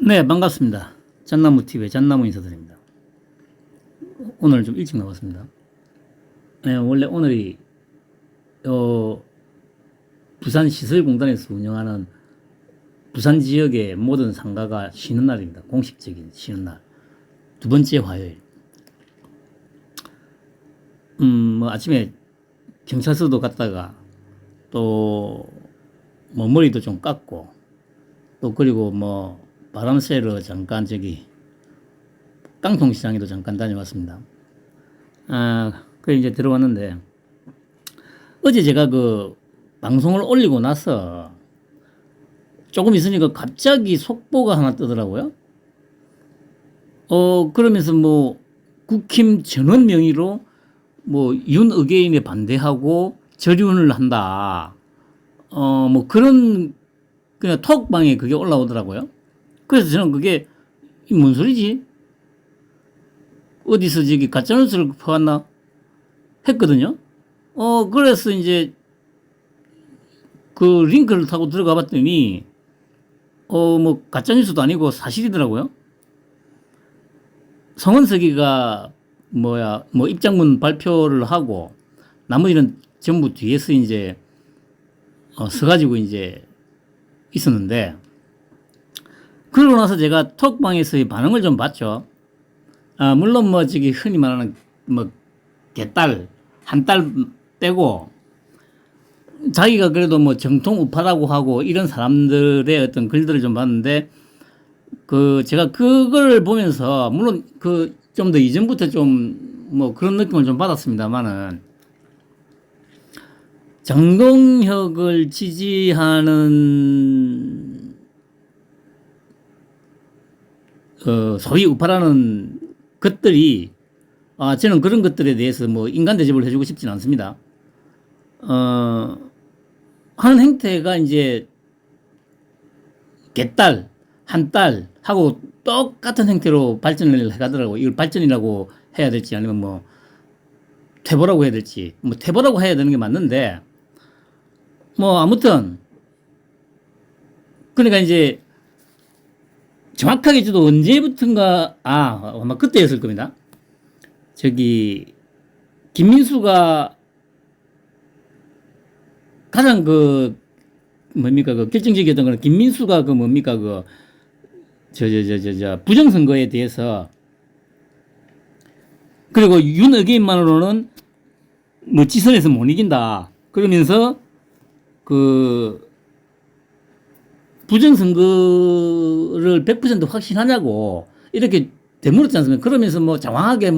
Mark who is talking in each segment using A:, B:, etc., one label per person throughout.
A: 네, 반갑습니다. 잣나무TV의 잣나무 인사드립니다. 오늘 좀 일찍 나왔습니다. 네, 원래 오늘이, 부산시설공단에서 운영하는 부산 지역의 모든 상가가 쉬는 날입니다. 공식적인 쉬는 날. 두 번째 화요일. 아침에 경찰서도 갔다가, 또, 머리도 좀 깎고, 또, 그리고 바람 쐬러 잠깐 깡통시장에도 잠깐 다녀왔습니다. 그래 이제 들어왔는데, 어제 제가 방송을 올리고 나서 조금 있으니까 갑자기 속보가 하나 뜨더라고요. 그러면서 국힘 전원 명의로 윤의계인에 반대하고 절윤을 한다. 그냥 톡방에 그게 올라오더라고요. 그래서 저는 그게 뭔 소리지? 어디서 가짜뉴스를 퍼왔나? 했거든요. 그래서 이제 그 링크를 타고 들어가 봤더니, 가짜뉴스도 아니고 사실이더라고요. 성원석이가 입장문 발표를 하고, 나머지는 전부 뒤에서 이제, 서가지고 이제 있었는데, 그러고 나서 제가 톡방에서의 반응을 좀 봤죠. 물론 흔히 말하는 개딸, 한 딸 빼고, 자기가 그래도 정통 우파라고 하고 이런 사람들의 어떤 글들을 좀 봤는데, 제가 그걸 보면서, 물론 좀 더 이전부터 좀 그런 느낌을 좀 받았습니다만은, 장동혁을 지지하는 소위 우파라는 것들이, 저는 그런 것들에 대해서 인간 대접을 해주고 싶지는 않습니다. 하는 행태가 이제 개딸, 한 딸 하고 똑같은 행태로 발전을 해가더라고요. 이걸 발전이라고 해야 될지 아니면 퇴보라고 해야 될지, 퇴보라고 해야 되는 게 맞는데, 아무튼, 그러니까 이제 정확하게 저도 언제부턴가, 아마 그때였을 겁니다. 김민수가 가장 결정적이었던 거는 김민수가 부정선거에 대해서, 그리고 윤의계인만으로는 지선에서 못 이긴다. 그러면서 부정선거를 100% 확신하냐고 이렇게 되물었지 않습니까? 그러면서 장황하게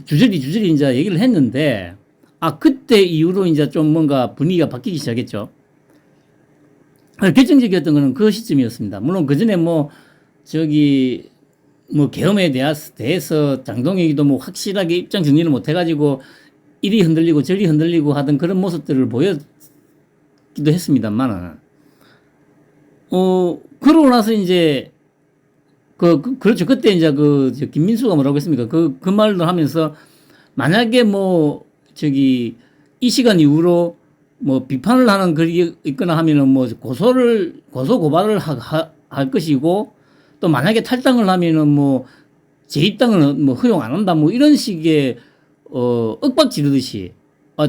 A: 주저리 이제 얘기를 했는데, 그때 이후로 이제 좀 뭔가 분위기가 바뀌기 시작했죠. 결정적이었던 거는 그 시점이었습니다. 물론 그 전에 계엄에 대해서 장동혁이도 확실하게 입장 정리를 못 해가지고 이리 흔들리고 저리 흔들리고 하던 그런 모습들을 보였기도 했습니다만은, 그러고 나서 이제, 그렇죠. 그때 이제 김민수가 뭐라고 했습니까? 그 말도 하면서, 만약에 이 시간 이후로 비판을 하는 글이 있거나 하면은 고소 고발을 할 것이고, 또 만약에 탈당을 하면은 재입당을 허용 안 한다 이런 식의, 윽박 지르듯이,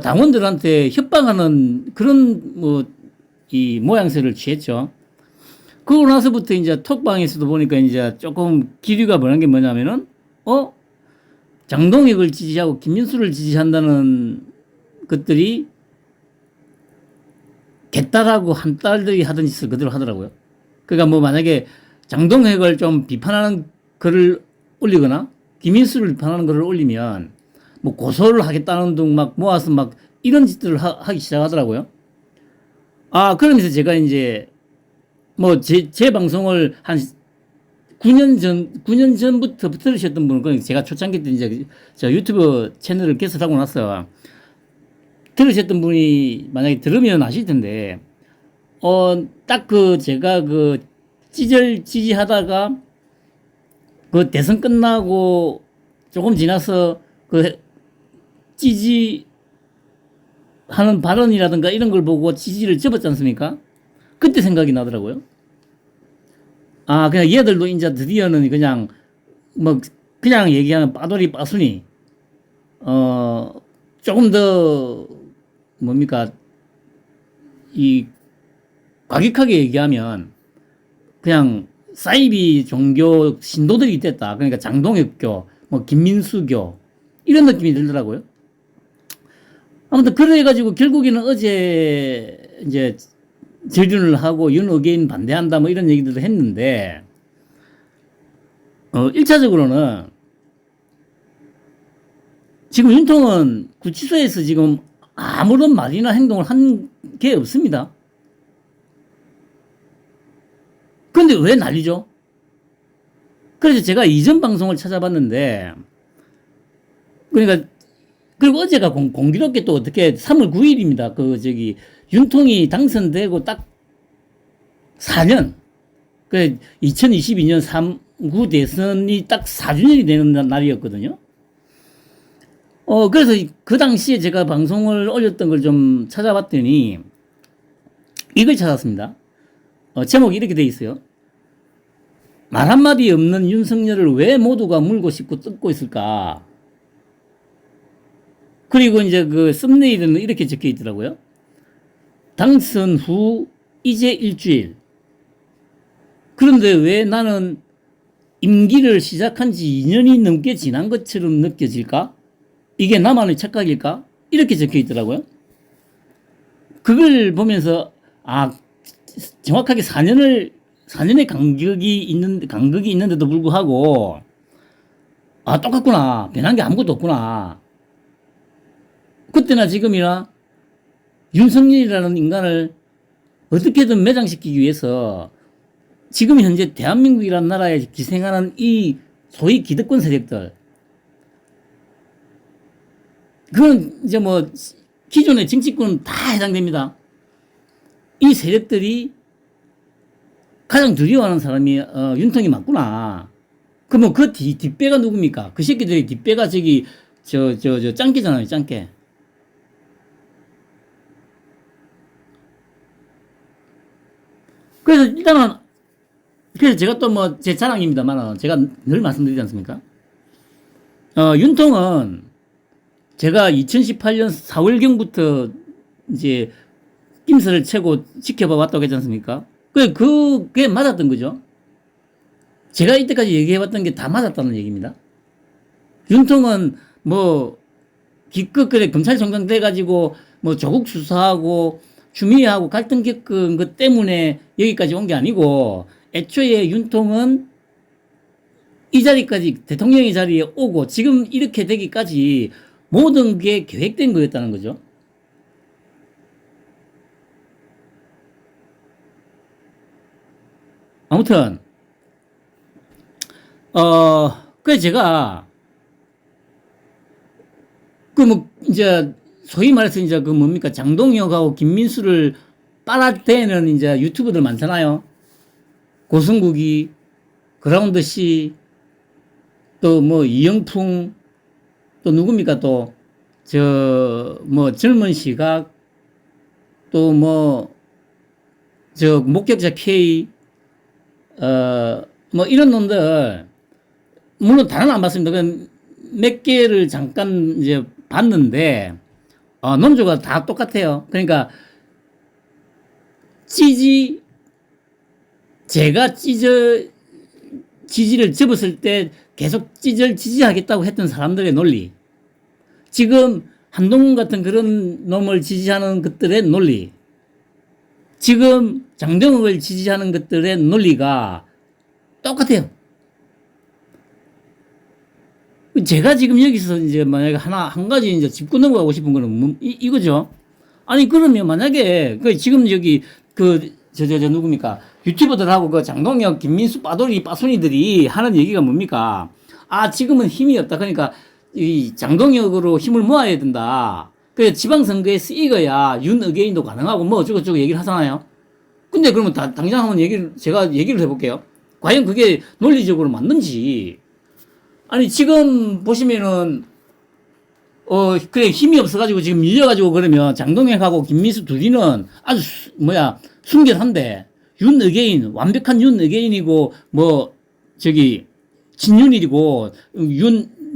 A: 당원들한테 협박하는 그런 이 모양새를 취했죠. 그러고 나서부터 이제 톡방에서도 보니까 이제 조금 기류가 변한 게 뭐냐면은, 장동혁을 지지하고 김민수를 지지한다는 것들이 개딸하고 한 딸들이 하던 짓을 그대로 하더라고요. 그러니까 만약에 장동혁을 좀 비판하는 글을 올리거나 김민수를 비판하는 글을 올리면 고소를 하겠다는 등 모아서 이런 짓들을 하기 시작하더라고요. 그러면서 제가 이제 제 방송을 한 9년 전부터 들으셨던 분은, 제가 초창기 때 이제 저 유튜브 채널을 개설하고 나서 들으셨던 분이 만약에 들으면 아실 텐데, 딱 제가 지지하다가 대선 끝나고 조금 지나서 지지하는 발언이라든가 이런 걸 보고 지지를 접었지 않습니까? 그때 생각이 나더라고요. 아, 그냥 얘들도 이제 드디어는 그냥, 뭐, 그냥 얘기하면 빠돌이 빠순이, 조금 더, 뭡니까, 이, 과격하게 얘기하면, 그냥, 사이비 종교 신도들이 됐다. 그러니까 장동혁교, 뭐, 김민수교, 이런 느낌이 들더라고요. 아무튼, 그래가지고 결국에는 어제, 이제, 절준을 하고 윤어게인 반대한다, 뭐 이런 얘기들도 했는데, 1차적으로는, 지금 윤통은 구치소에서 지금 아무런 말이나 행동을 한 게 없습니다. 그런데 왜 난리죠? 그래서 제가 이전 방송을 찾아봤는데, 그러니까, 그리고 어제가 공교롭게 또 어떻게 3월 9일입니다. 윤통이 당선되고 딱 4년, 2022년 3구 대선이 딱 4주년이 되는 날이었거든요. 그래서 그 당시에 제가 방송을 올렸던 걸 좀 찾아봤더니 이걸 찾았습니다. 제목이 이렇게 돼 있어요. 말 한마디 없는 윤석열을 왜 모두가 물고 씹고 뜯고 있을까? 그리고 이제 그 썸네일에는 이렇게 적혀 있더라고요. 당선 후 이제 일주일. 그런데 왜 나는 임기를 시작한 지 2년이 넘게 지난 것처럼 느껴질까? 이게 나만의 착각일까? 이렇게 적혀 있더라고요. 그걸 보면서, 아, 정확하게 4년의 간격이 있는데도 불구하고, 아, 똑같구나. 변한 게 아무것도 없구나. 그때나 지금이나 윤석열이라는 인간을 어떻게든 매장시키기 위해서 지금 현재 대한민국이라는 나라에 기생하는 이 소위 기득권 세력들, 그건 이제 뭐 기존의 정치권은 다 해당됩니다. 이 세력들이 가장 두려워하는 사람이 윤통이 맞구나. 그러면 그 뒷배가 누굽니까? 그 새끼들의 뒷배가 짱깨잖아요, 짱깨. 그래서 일단은, 그래서 제가 또 뭐 제 자랑입니다만, 제가 늘 말씀드리지 않습니까? 윤통은 제가 2018년 4월경부터 이제 김서를 채고 지켜봐 왔다고 했지 않습니까? 그게 맞았던 거죠. 제가 이때까지 얘기해봤던 게 다 맞았다는 얘기입니다. 윤통은 뭐 기껏 그래 검찰총장 돼가지고 뭐 조국 수사하고 추미애하고 갈등 겪은 것 때문에 여기까지 온 게 아니고, 애초에 윤통은 이 자리까지, 대통령의 자리에 오고 지금 이렇게 되기까지 모든 게 계획된 거였다는 거죠. 아무튼 그래서 제가 뭐 이제 소위 말해서 이제 뭡니까, 장동혁하고 김민수를 빨아대는 이제 유튜버들 많잖아요. 고승국이, 그라운드 씨, 또 뭐 이영풍, 또 누굽니까, 또 뭐 젊은 시각, 또 뭐 목격자 K, 뭐 이런 놈들, 물론 다는 안 봤습니다. 몇 개를 잠깐 이제 봤는데, 논조가 다 똑같아요. 그러니까 제가 지지를 접었을 때 계속 지지하겠다고 했던 사람들의 논리, 지금 한동훈 같은 그런 놈을 지지하는 것들의 논리, 지금 장동혁을 지지하는 것들의 논리가 똑같아요. 제가 지금 여기서 이제 만약에 한 가지 이제 짚고 넘어가고 싶은 거는 이거죠. 아니, 그러면 만약에 지금 여기 누굽니까? 유튜버들하고 장동혁, 김민수, 빠순이들이 하는 얘기가 뭡니까? 아, 지금은 힘이 없다. 그러니까 이 장동혁으로 힘을 모아야 된다. 그래, 지방선거에 쓰이거야 윤어게인도 가능하고 뭐 어쩌고저쩌고 얘기를 하잖아요. 근데 그러면 당장 한번 제가 얘기를 해볼게요. 과연 그게 논리적으로 맞는지. 아니, 지금 보시면은, 그래, 힘이 없어가지고 지금 밀려가지고 그러면 장동혁하고 김민수 둘이는 아주, 순결한데, 윤의게인, 완벽한 윤의게인이고, 뭐, 저기, 진윤일이고,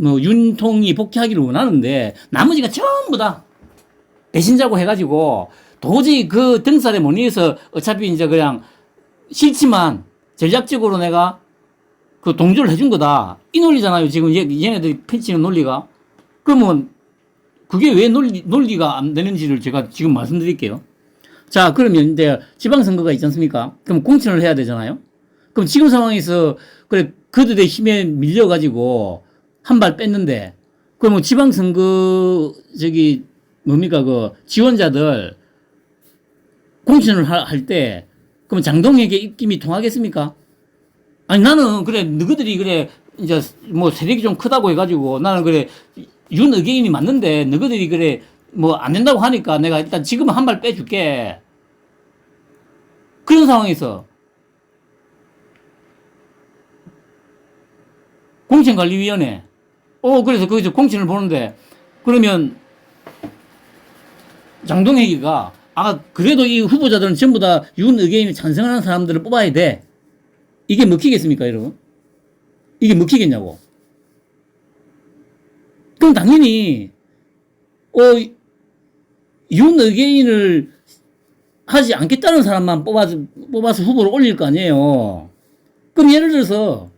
A: 윤통이 복귀하기를 원하는데, 나머지가 전부 다 배신자고 해가지고, 도저히 그 등살에 못 이어서 어차피 이제 그냥 싫지만 전략적으로 내가 그 동조를 해준 거다. 이 논리잖아요. 지금 얘네들이 펼치는 논리가. 그러면 그게 왜 논리가 안 되는지를 제가 지금 말씀드릴게요. 자, 그러면 이제 지방선거가 있지 않습니까? 그럼 공천을 해야 되잖아요? 그럼 지금 상황에서, 그래, 그들의 힘에 밀려가지고 한 발 뺐는데, 그러면 지방선거, 뭡니까, 그 지원자들 공천을 할 때, 그럼 장동혁에게 입김이 통하겠습니까? 아니, 나는, 그래, 너희들이, 그래, 이제, 뭐, 세력이 좀 크다고 해가지고, 나는, 그래, 윤의게인이 맞는데, 너희들이, 그래, 뭐, 안 된다고 하니까 내가 일단 지금은 한 발 빼줄게. 그런 상황에서, 공천관리위원회, 그래서 거기서 공천을 보는데, 그러면, 장동혁이가, 그래도 이 후보자들은 전부 다 윤의게인이 찬성하는 사람들을 뽑아야 돼. 이게 먹히겠습니까, 여러분? 이게 먹히겠냐고. 그럼 당연히, 윤의게인을 하지 않겠다는 사람만 뽑아서 후보를 올릴 거 아니에요. 그럼 예를 들어서,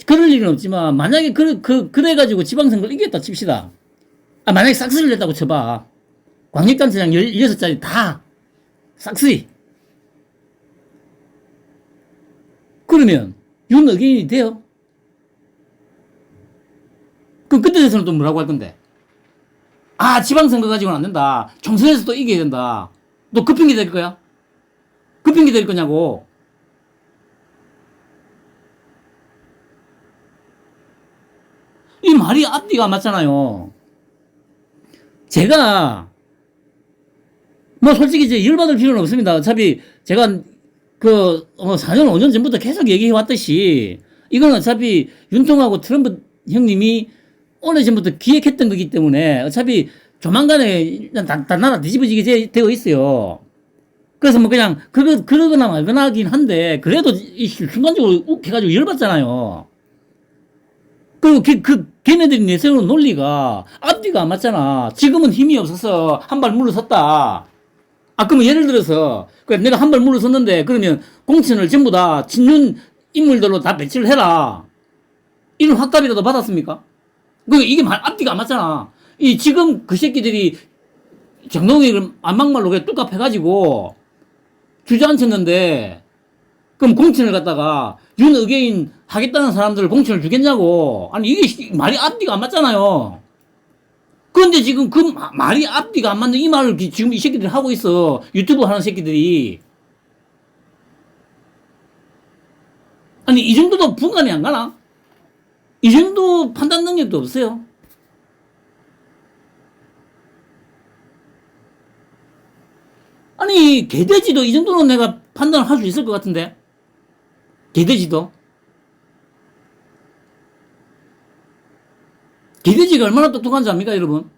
A: 그럴 일은 없지만, 만약에 그래가지고 지방선거를 이겼다 칩시다. 만약에 싹쓸이를 했다고 쳐봐. 광역단체장 16자리 다 싹쓸이. 그러면 윤의게인이 돼요? 그럼 그때 대해서는 또 뭐라고 할 건데? 지방선거 가지고는 안 된다. 총선에서 또 이겨야 된다. 너 그 핑계 댈 거야? 그 핑계 댈 거냐고. 이 말이 앞뒤가 안 맞잖아요. 제가 뭐 솔직히 이제 열받을 필요는 없습니다. 어차피 제가 4년 5년 전부터 계속 얘기해 왔듯이 이건 어차피 윤통하고 트럼프 형님이 오래전부터 기획했던 거기 때문에 어차피 조만간에 다 나라 뒤집어지게 되어 있어요. 그래서 뭐 그냥 그러거나 말거나 하긴 한데 그래도 순간적으로 욱해가지고 열받잖아요. 그리고 걔네들이 내세우는 논리가 앞뒤가 안 맞잖아. 지금은 힘이 없어서 한 발 물러섰다. 그러면 예를 들어서 내가 한 발 물러섰는데 그러면 공천을 전부 다 친윤 인물들로 다 배치를 해라. 이런 확답이라도 받았습니까? 이게 앞뒤가 안 맞잖아. 지금 그 새끼들이 장동혁을 안막말로 그냥 뚝갑 해가지고 주저앉혔는데 그럼 공천을 갖다가 윤의게인 하겠다는 사람들 공천을 주겠냐고. 아니 이게 말이 앞뒤가 안 맞잖아요. 그런데 지금 그 말이 앞뒤가 안 맞는 이 말을 지금 이 새끼들이 하고 있어. 유튜브 하는 새끼들이. 아니 이 정도도 분간이 안 가나? 이 정도 판단 능력도 없어요. 아니 개돼지도 이 정도는 내가 판단을 할 수 있을 것 같은데. 개돼지도. 개돼지가 얼마나 똑똑한지 압니까, 여러분?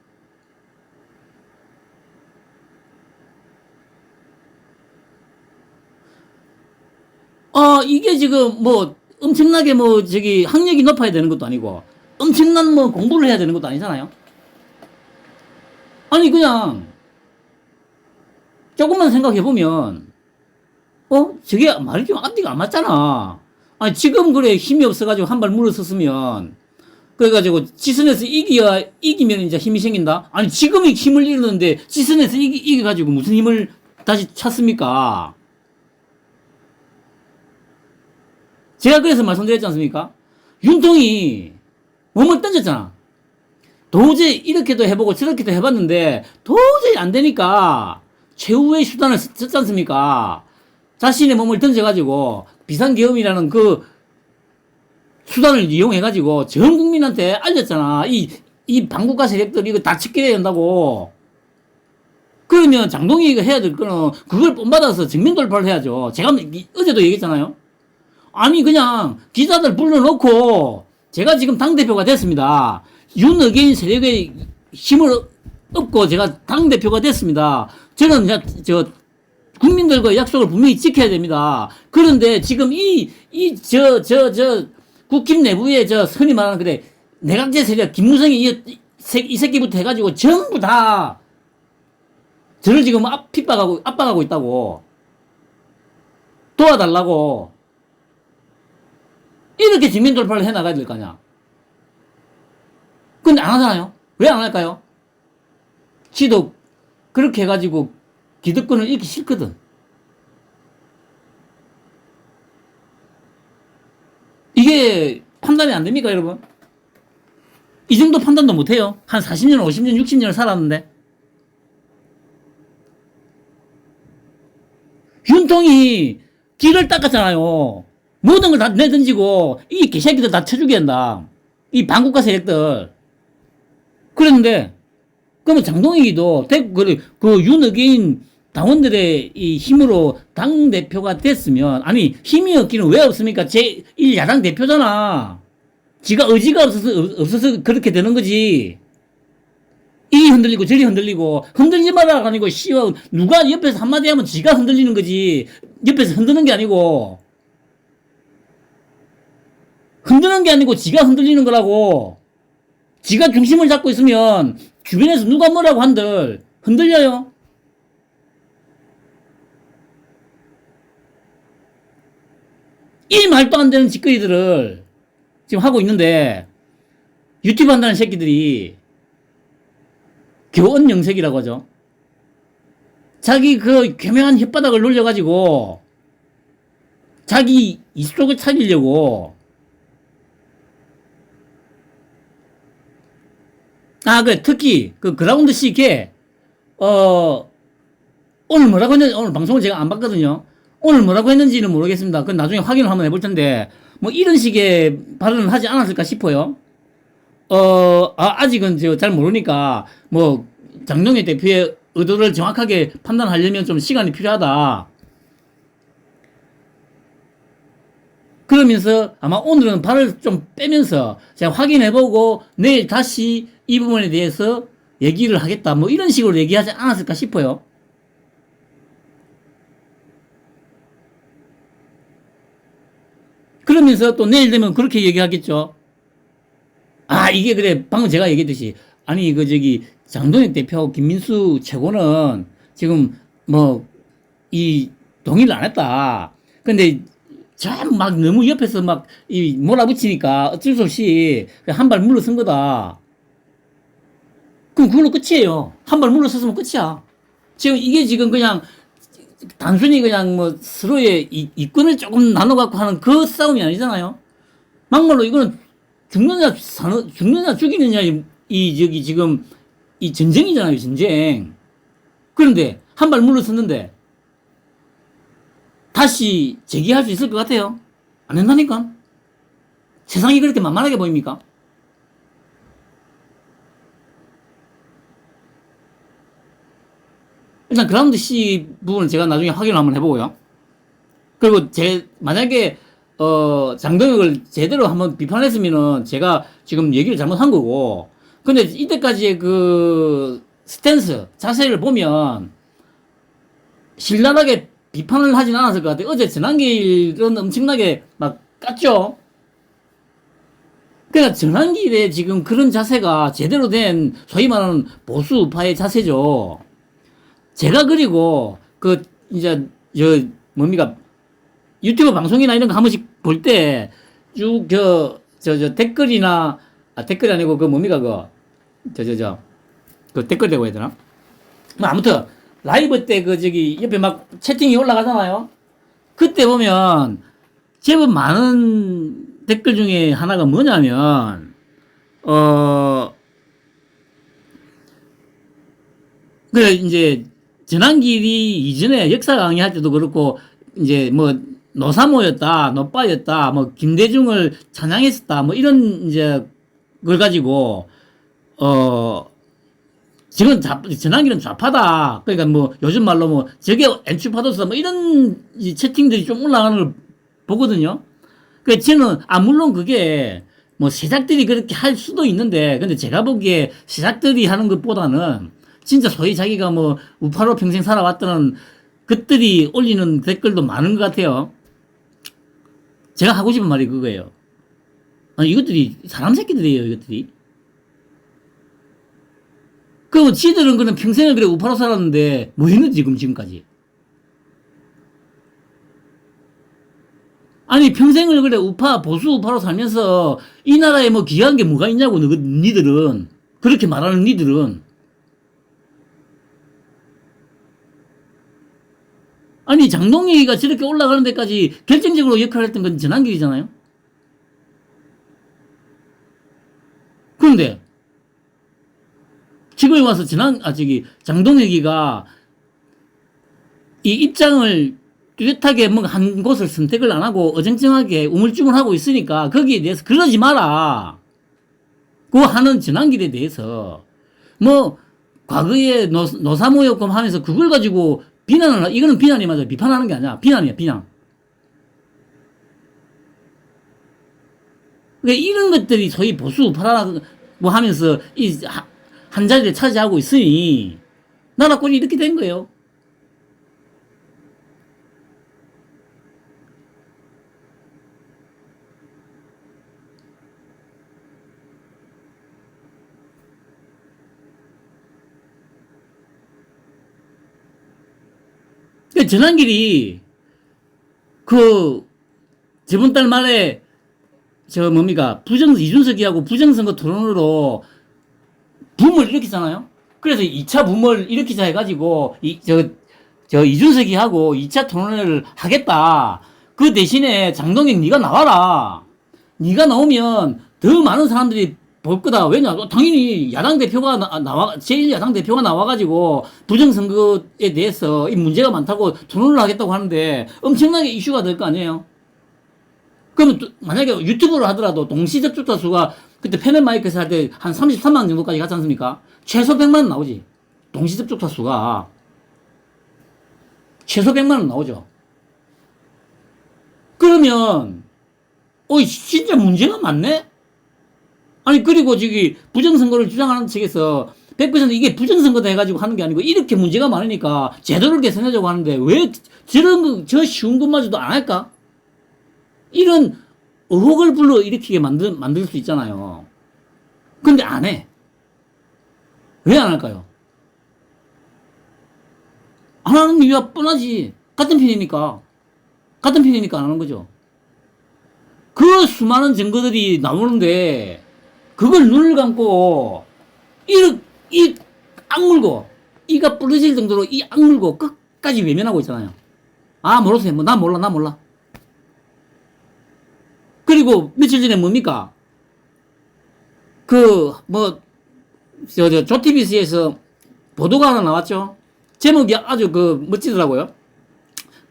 A: 이게 지금 뭐 엄청나게 학력이 높아야 되는 것도 아니고 엄청난 공부를 해야 되는 것도 아니잖아요. 아니 그냥 조금만 생각해 보면 저게 말이 좀 앞뒤가 안 맞잖아. 아니 지금 그래 힘이 없어가지고 한 발 물러섰으면 그래가지고 지선에서 이기면 이제 힘이 생긴다. 아니 지금이 힘을 잃었는데 지선에서 이겨가지고 무슨 힘을 다시 찾습니까? 제가 그래서 말씀드렸지 않습니까? 윤통이 몸을 던졌잖아. 도저히 이렇게도 해보고 저렇게도 해봤는데 도저히 안 되니까 최후의 수단을 썼지 않습니까? 자신의 몸을 던져가지고 비상계엄이라는 그 수단을 이용해가지고 전 국민한테 알렸잖아. 이 반국가 세력들이 이거 다 척결해야 된다고. 그러면 장동혁이가 해야 될 거는 그걸 본받아서 정면 돌파를 해야죠. 제가 어제도 얘기했잖아요. 아니 그냥 기자들 불러놓고 제가 지금 당대표가 됐습니다. 윤의게인 세력의 힘을 얻고 제가 당대표가 됐습니다. 저는 국민들과 약속을 분명히 지켜야 됩니다. 그런데 지금 국힘 내부에 흔히 말하는 그래, 내각제 세력, 김무성이 이 새끼부터 해가지고 전부 다 저를 지금 압박하고 있다고. 도와달라고. 이렇게 직면 돌파를 해 나가야 될 거 아니야. 근데 안 하잖아요. 왜 안 할까요? 지도 그렇게 해가지고 기득권을 잃기 싫거든. 이게 판단이 안 됩니까, 여러분? 이 정도 판단도 못 해요. 한 40년, 50년, 60년을 살았는데. 윤통이 길을 닦았잖아요. 모든 걸 다 내던지고, 이 개새끼들 다 쳐주게 한다. 이 반국가 세력들. 그랬는데, 그러면 장동익이도, 그 윤어게인 당원들의 이 힘으로 당대표가 됐으면, 아니, 힘이 없기는 왜 없습니까? 제1야당 대표잖아. 지가 의지가 없어서 그렇게 되는 거지. 이 흔들리고 저리 흔들리고, 흔들지 마라 아니고, 누가 옆에서 한마디 하면 지가 흔들리는 거지. 옆에서 흔드는 게 아니고. 흔드는 게 아니고 지가 흔들리는 거라고. 지가 중심을 잡고 있으면 주변에서 누가 뭐라고 한들 흔들려요. 이 말도 안 되는 짓거리들을 지금 하고 있는데, 유튜브 한다는 새끼들이 교원영색이라고 하죠. 자기 그 교묘한 혓바닥을 놀려가지고 자기 입속을 차리려고. 그래, 특히 그 그라운드 CK 오늘 뭐라고 했는지, 오늘 방송을 제가 안 봤거든요. 오늘 뭐라고 했는지는 모르겠습니다. 그건 나중에 확인을 한번 해볼 텐데, 뭐 이런 식의 발언을 하지 않았을까 싶어요. 아직은 잘 모르니까, 뭐, 장동혁 대표의 의도를 정확하게 판단하려면 좀 시간이 필요하다. 그러면서 아마 오늘은 발을 좀 빼면서 제가 확인해보고 내일 다시 이 부분에 대해서 얘기를 하겠다. 뭐 이런 식으로 얘기하지 않았을까 싶어요. 그러면서 또 내일 되면 그렇게 얘기하겠죠. 이게 그래. 방금 제가 얘기했듯이. 아니, 장동혁 대표하고 김민수 최고는 지금 동의를 안 했다. 근데 참 너무 옆에서 몰아붙이니까 어쩔 수 없이 한 발 물러선 거다. 그럼 그걸로 끝이에요. 한 발 물러섰으면 끝이야. 지금 이게 지금 그냥 단순히 그냥 서로의 이권을 조금 나눠갖고 하는 그 싸움이 아니잖아요. 막말로 이거는 죽느냐 죽이느냐 지금 이 전쟁이잖아요, 전쟁. 그런데 한 발 물러섰는데 다시 재기할 수 있을 것 같아요? 안 된다니까? 세상이 그렇게 만만하게 보입니까? 일단 그라운드 C 부분은 제가 나중에 확인을 한번 해보고요. 그리고 만약에 장동혁을 제대로 한번 비판했으면은 제가 지금 얘기를 잘못한 거고, 근데 이때까지의 그 스탠스 자세를 보면 신랄하게 비판을 하진 않았을 것 같아요. 어제 전환길은 엄청나게 깠죠. 그러니까 전환길의 지금 그런 자세가 제대로 된 소위 말하는 보수파의 자세죠. 제가 그리고 유튜브 방송이나 이런 거 한 번씩 볼 때 쭉 댓글이나 댓글이 아니고 그 댓글이라고 해야 되나? 아무튼 라이브 때 옆에 채팅이 올라가잖아요. 그때 보면 제법 많은 댓글 중에 하나가 뭐냐면 전환길이 이전에 역사 강의할 때도 그렇고 노사모였다, 노빠였다, 김대중을 찬양했었다, 이런 걸 가지고 지금 전환길은 좌파다. 그러니까 요즘 말로 저게 엔추파도스다, 이런 채팅들이 좀 올라가는 걸 보거든요. 그러니까 저는 물론 그게 세작들이 그렇게 할 수도 있는데, 근데 제가 보기에 세작들이 하는 것보다는 진짜 소위 자기가 우파로 평생 살아왔던 것들이 올리는 댓글도 많은 것 같아요. 제가 하고 싶은 말이 그거예요. 아니, 이것들이 사람 새끼들이에요, 이것들이. 그럼 지들은 그냥 평생을 그래 우파로 살았는데 뭐 했는지 지금까지. 아니, 평생을 그래 우파 보수 우파로 살면서 이 나라에 뭐 귀한 게 뭐가 있냐고 니들은. 그렇게 말하는 니들은. 아니, 장동익이가 저렇게 올라가는 데까지 결정적으로 역할을 했던 건 전환길이잖아요. 그런데 지금에 와서 장동익이가 이 입장을 뚜렷하게 뭔가 한 곳을 선택을 안 하고 어정쩡하게 우물쭈물하고 있으니까 거기에 대해서 그러지 마라. 그 하는 전환길에 대해서 뭐 과거에 노사모였고 하면서 그걸 가지고 이거는 비난이 맞아요. 비판하는 게 아니야. 비난이야, 비난. 그러니까 이런 것들이 소위 보수 우파라 뭐 하면서 한 자리를 차지하고 있으니 나라 꼴이 이렇게 된 거예요. 그러니까 전환길이 저번 달 말에 뭡니까 이준석이하고 부정선거 토론으로 붐을 일으키잖아요. 그래서 2차 붐을 일으키자 해가지고 이준석이하고 2차 토론회를 하겠다. 그 대신에 장동익 네가 나와라. 네가 나오면 더 많은 사람들이 볼 거다. 왜냐? 당연히 야당 대표가 제1야당 대표가 나와가지고 부정선거에 대해서 이 문제가 많다고 토론을 하겠다고 하는데 엄청나게 이슈가 될 거 아니에요? 그러면 만약에 유튜브로 하더라도 동시 접촉자 수가 그때 패널마이크에서 할 때 한 33만 정도까지 갔지 않습니까? 최소 100만 나오지. 동시 접촉자 수가. 최소 100만은 나오죠. 그러면, 진짜 문제가 많네? 아니, 그리고 저기, 부정선거를 주장하는 측에서 100% 이게 부정선거다 해가지고 하는 게 아니고, 이렇게 문제가 많으니까 제도를 개선하자고 하는데, 왜 저 쉬운 것마저도 안 할까? 이런 의혹을 불러일으키게 만들 수 있잖아요. 근데 안 해. 왜 안 할까요? 안 하는 이유가 뻔하지. 같은 편이니까. 같은 편이니까 안 하는 거죠. 그 수많은 증거들이 나오는데, 그걸 눈을 감고, 이 악물고, 이가 부러질 정도로 이 악물고 끝까지 외면하고 있잖아요. 아, 모르세요. 뭐, 나 몰라. 그리고 며칠 전에 뭡니까? 조티비스에서 보도가 하나 나왔죠. 제목이 아주 멋지더라고요.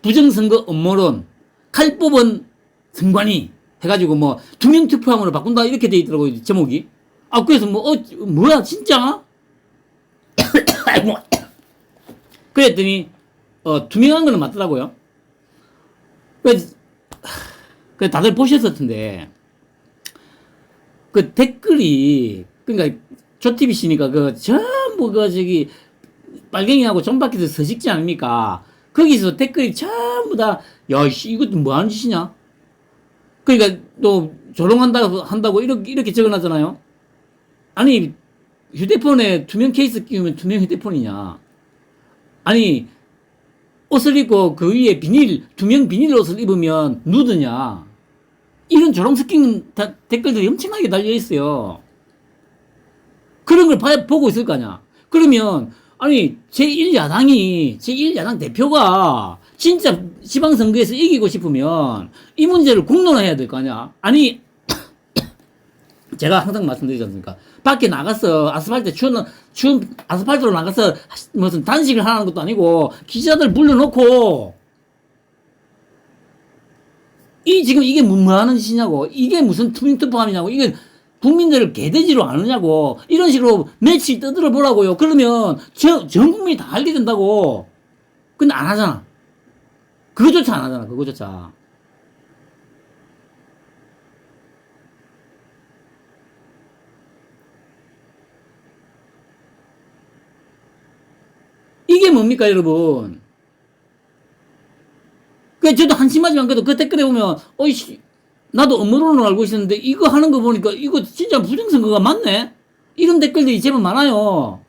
A: 부정선거 음모론, 칼 뽑은 선관위 해가지고 투명 투표함으로 바꾼다 이렇게 돼 있더라고요. 제목이. 그래서 뭐야 진짜? 그랬더니 투명한 거는 맞더라고요. 그 다들 보셨을 텐데 그 댓글이 그러니까 조티비씨니까 전부 빨갱이하고 존박해서 서식지 아닙니까? 거기서 댓글이 전부 다 야, 이것도 뭐 하는 짓이냐? 그러니까 또 조롱한다고 이렇게 적어놨잖아요. 아니 휴대폰에 투명 케이스 끼우면 투명 휴대폰이냐? 아니 옷을 입고 그 위에 투명 비닐 옷을 입으면 누드냐? 이런 조롱 섞인 댓글들이 엄청나게 달려있어요. 그런 걸 보고 있을 거 아니야. 그러면, 아니, 제1야당 대표가 진짜 지방선거에서 이기고 싶으면 이 문제를 공론화해야 될 거 아니야. 아니, 제가 항상 말씀드리지 않습니까? 밖에 나가서 추운 아스팔트로 나가서 무슨 단식을 하는 것도 아니고 기자들 불러놓고 지금 이게 뭐 하는 짓이냐고. 이게 무슨 투명투표함이냐고. 이게 국민들을 개돼지로 아느냐고. 이런 식으로 며칠 떠들어 보라고요. 그러면 전 국민이 다 알게 된다고. 근데 안 하잖아. 그거조차 안 하잖아. 그거조차. 이게 뭡니까, 여러분? 그 저도 한심하지만 그래도 그 댓글에 보면 어이씨 나도 업무로는 알고 있었는데 이거 하는 거 보니까 이거 진짜 부정선거가 맞네? 이런 댓글들이 제법 많아요.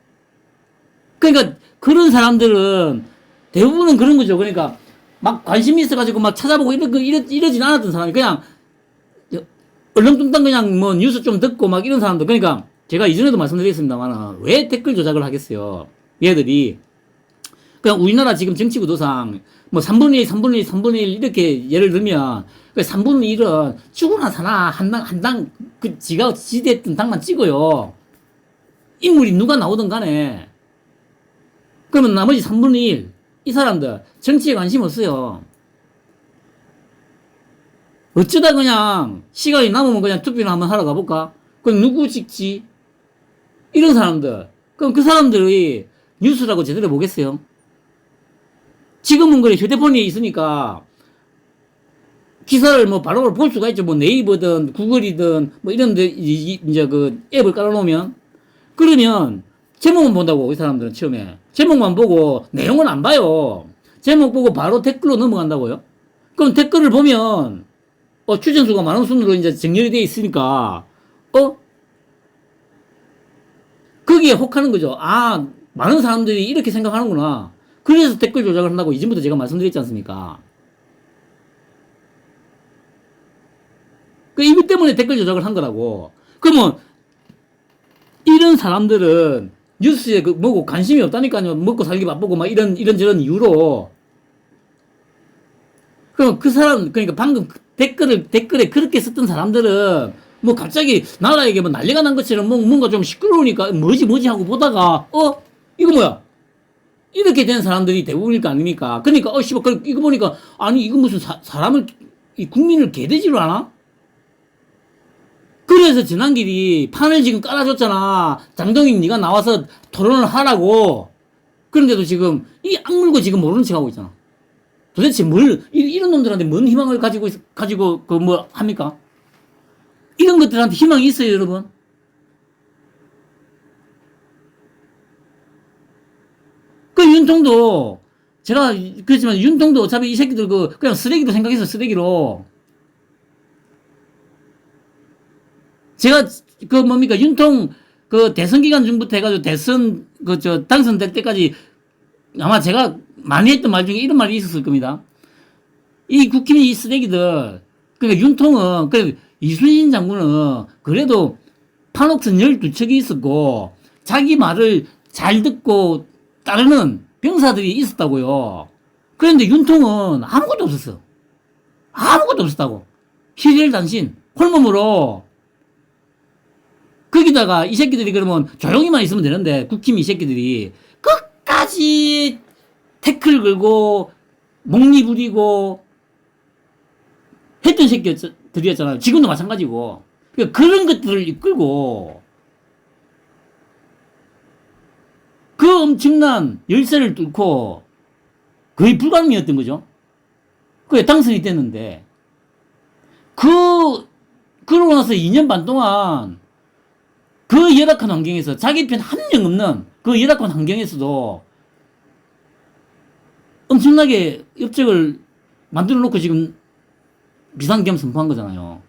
A: 그러니까 그런 사람들은 대부분은 그런 거죠. 그러니까 막 관심이 있어가지고 막 찾아보고 이러진 않았던 사람이 그냥 얼렁뚱땅 그냥 뭐 뉴스 좀 듣고 막 이런 사람들. 그러니까 제가 이전에도 말씀드렸습니다만 왜 댓글 조작을 하겠어요. 얘들이 그냥 우리나라 지금 정치 구도상 뭐 3분의 1, 3분의 1, 3분의 1 이렇게 예를 들면 그 3분의 1은 죽으나 사나 한 당 그 지가 지대했던 당만 찍어요. 인물이 누가 나오든 간에. 그러면 나머지 3분의 1 이 사람들 정치에 관심 없어요. 어쩌다 그냥 시간이 남으면 그냥 투표를 한번 하러 가볼까? 그럼 누구 찍지? 이런 사람들. 그럼 그 사람들이 뉴스라고 제대로 보겠어요? 지금은 그래 휴대폰이 있으니까 기사를 뭐 바로 볼 수가 있죠. 뭐 네이버든 구글이든 뭐 이런데 이제 그 앱을 깔아놓으면 그러면 제목만 본다고 이 사람들은 처음에 제목만 보고 내용은 안 봐요. 제목 보고 바로 댓글로 넘어간다고요? 그럼 댓글을 보면 추천수가 많은 순으로 이제 정렬이 돼 있으니까 거기에 혹하는 거죠. 아 많은 사람들이 이렇게 생각하는구나. 그래서 댓글 조작을 한다고 이전부터 제가 말씀드렸지 않습니까? 이것 때문에 댓글 조작을 한 거라고. 그러면 이런 사람들은 뉴스에 뭐고 관심이 없다니까요. 먹고 살기 바쁘고 막 이런저런 이유로. 그럼 그 사람, 그러니까 방금 댓글에 그렇게 썼던 사람들은 뭐 갑자기 나라에게 뭐 난리가 난 것처럼 뭔가 좀 시끄러우니까 뭐지 하고 보다가 이거 뭐야? 이렇게 된 사람들이 대부분일 거 아닙니까? 그러니까 씨발 이거 보니까 아니 이거 무슨 사람을 국민을 개돼지로 하나? 그래서 지난길이 판을 지금 깔아줬잖아. 장동익 네가 나와서 토론을 하라고. 그런데도 지금 이 악물고 지금 모르는 척하고 있잖아. 도대체 이런 놈들한테 뭔 희망을 가지고 그 뭐 합니까? 이런 것들한테 희망이 있어요, 여러분? 그 윤통도 제가 그렇지만 윤통도 어차피 이 새끼들 그냥 쓰레기로 생각해서 쓰레기로. 제가 뭡니까 윤통 대선 기간 중부터 해가지고 대선 당선될 때까지 아마 제가 많이 했던 말 중에 이런 말이 있었을 겁니다. 이 국힘 이 쓰레기들 그러니까 윤통은 이순신 장군은 그래도 판옥선 12척이 있었고 자기 말을 잘 듣고 따르는 병사들이 있었다고요. 그런데 윤통은 아무것도 없었어. 아무것도 없었다고. 희일단신 홀몸으로. 거기다가 이 새끼들이 그러면 조용히만 있으면 되는데 국힘 이 새끼들이 끝까지 태클 걸고 목리 부리고 했던 새끼들이었잖아요. 지금도 마찬가지고. 그런 것들을 이끌고 그 엄청난 열세를 뚫고 거의 불가능이었던 거죠. 그게 당선이 됐는데 그러고 나서 2년 반 동안 그 열악한 환경에서 자기 편 한 명 없는 그 열악한 환경에서도 엄청나게 업적을 만들어 놓고 지금 비상겸 선포한 거잖아요.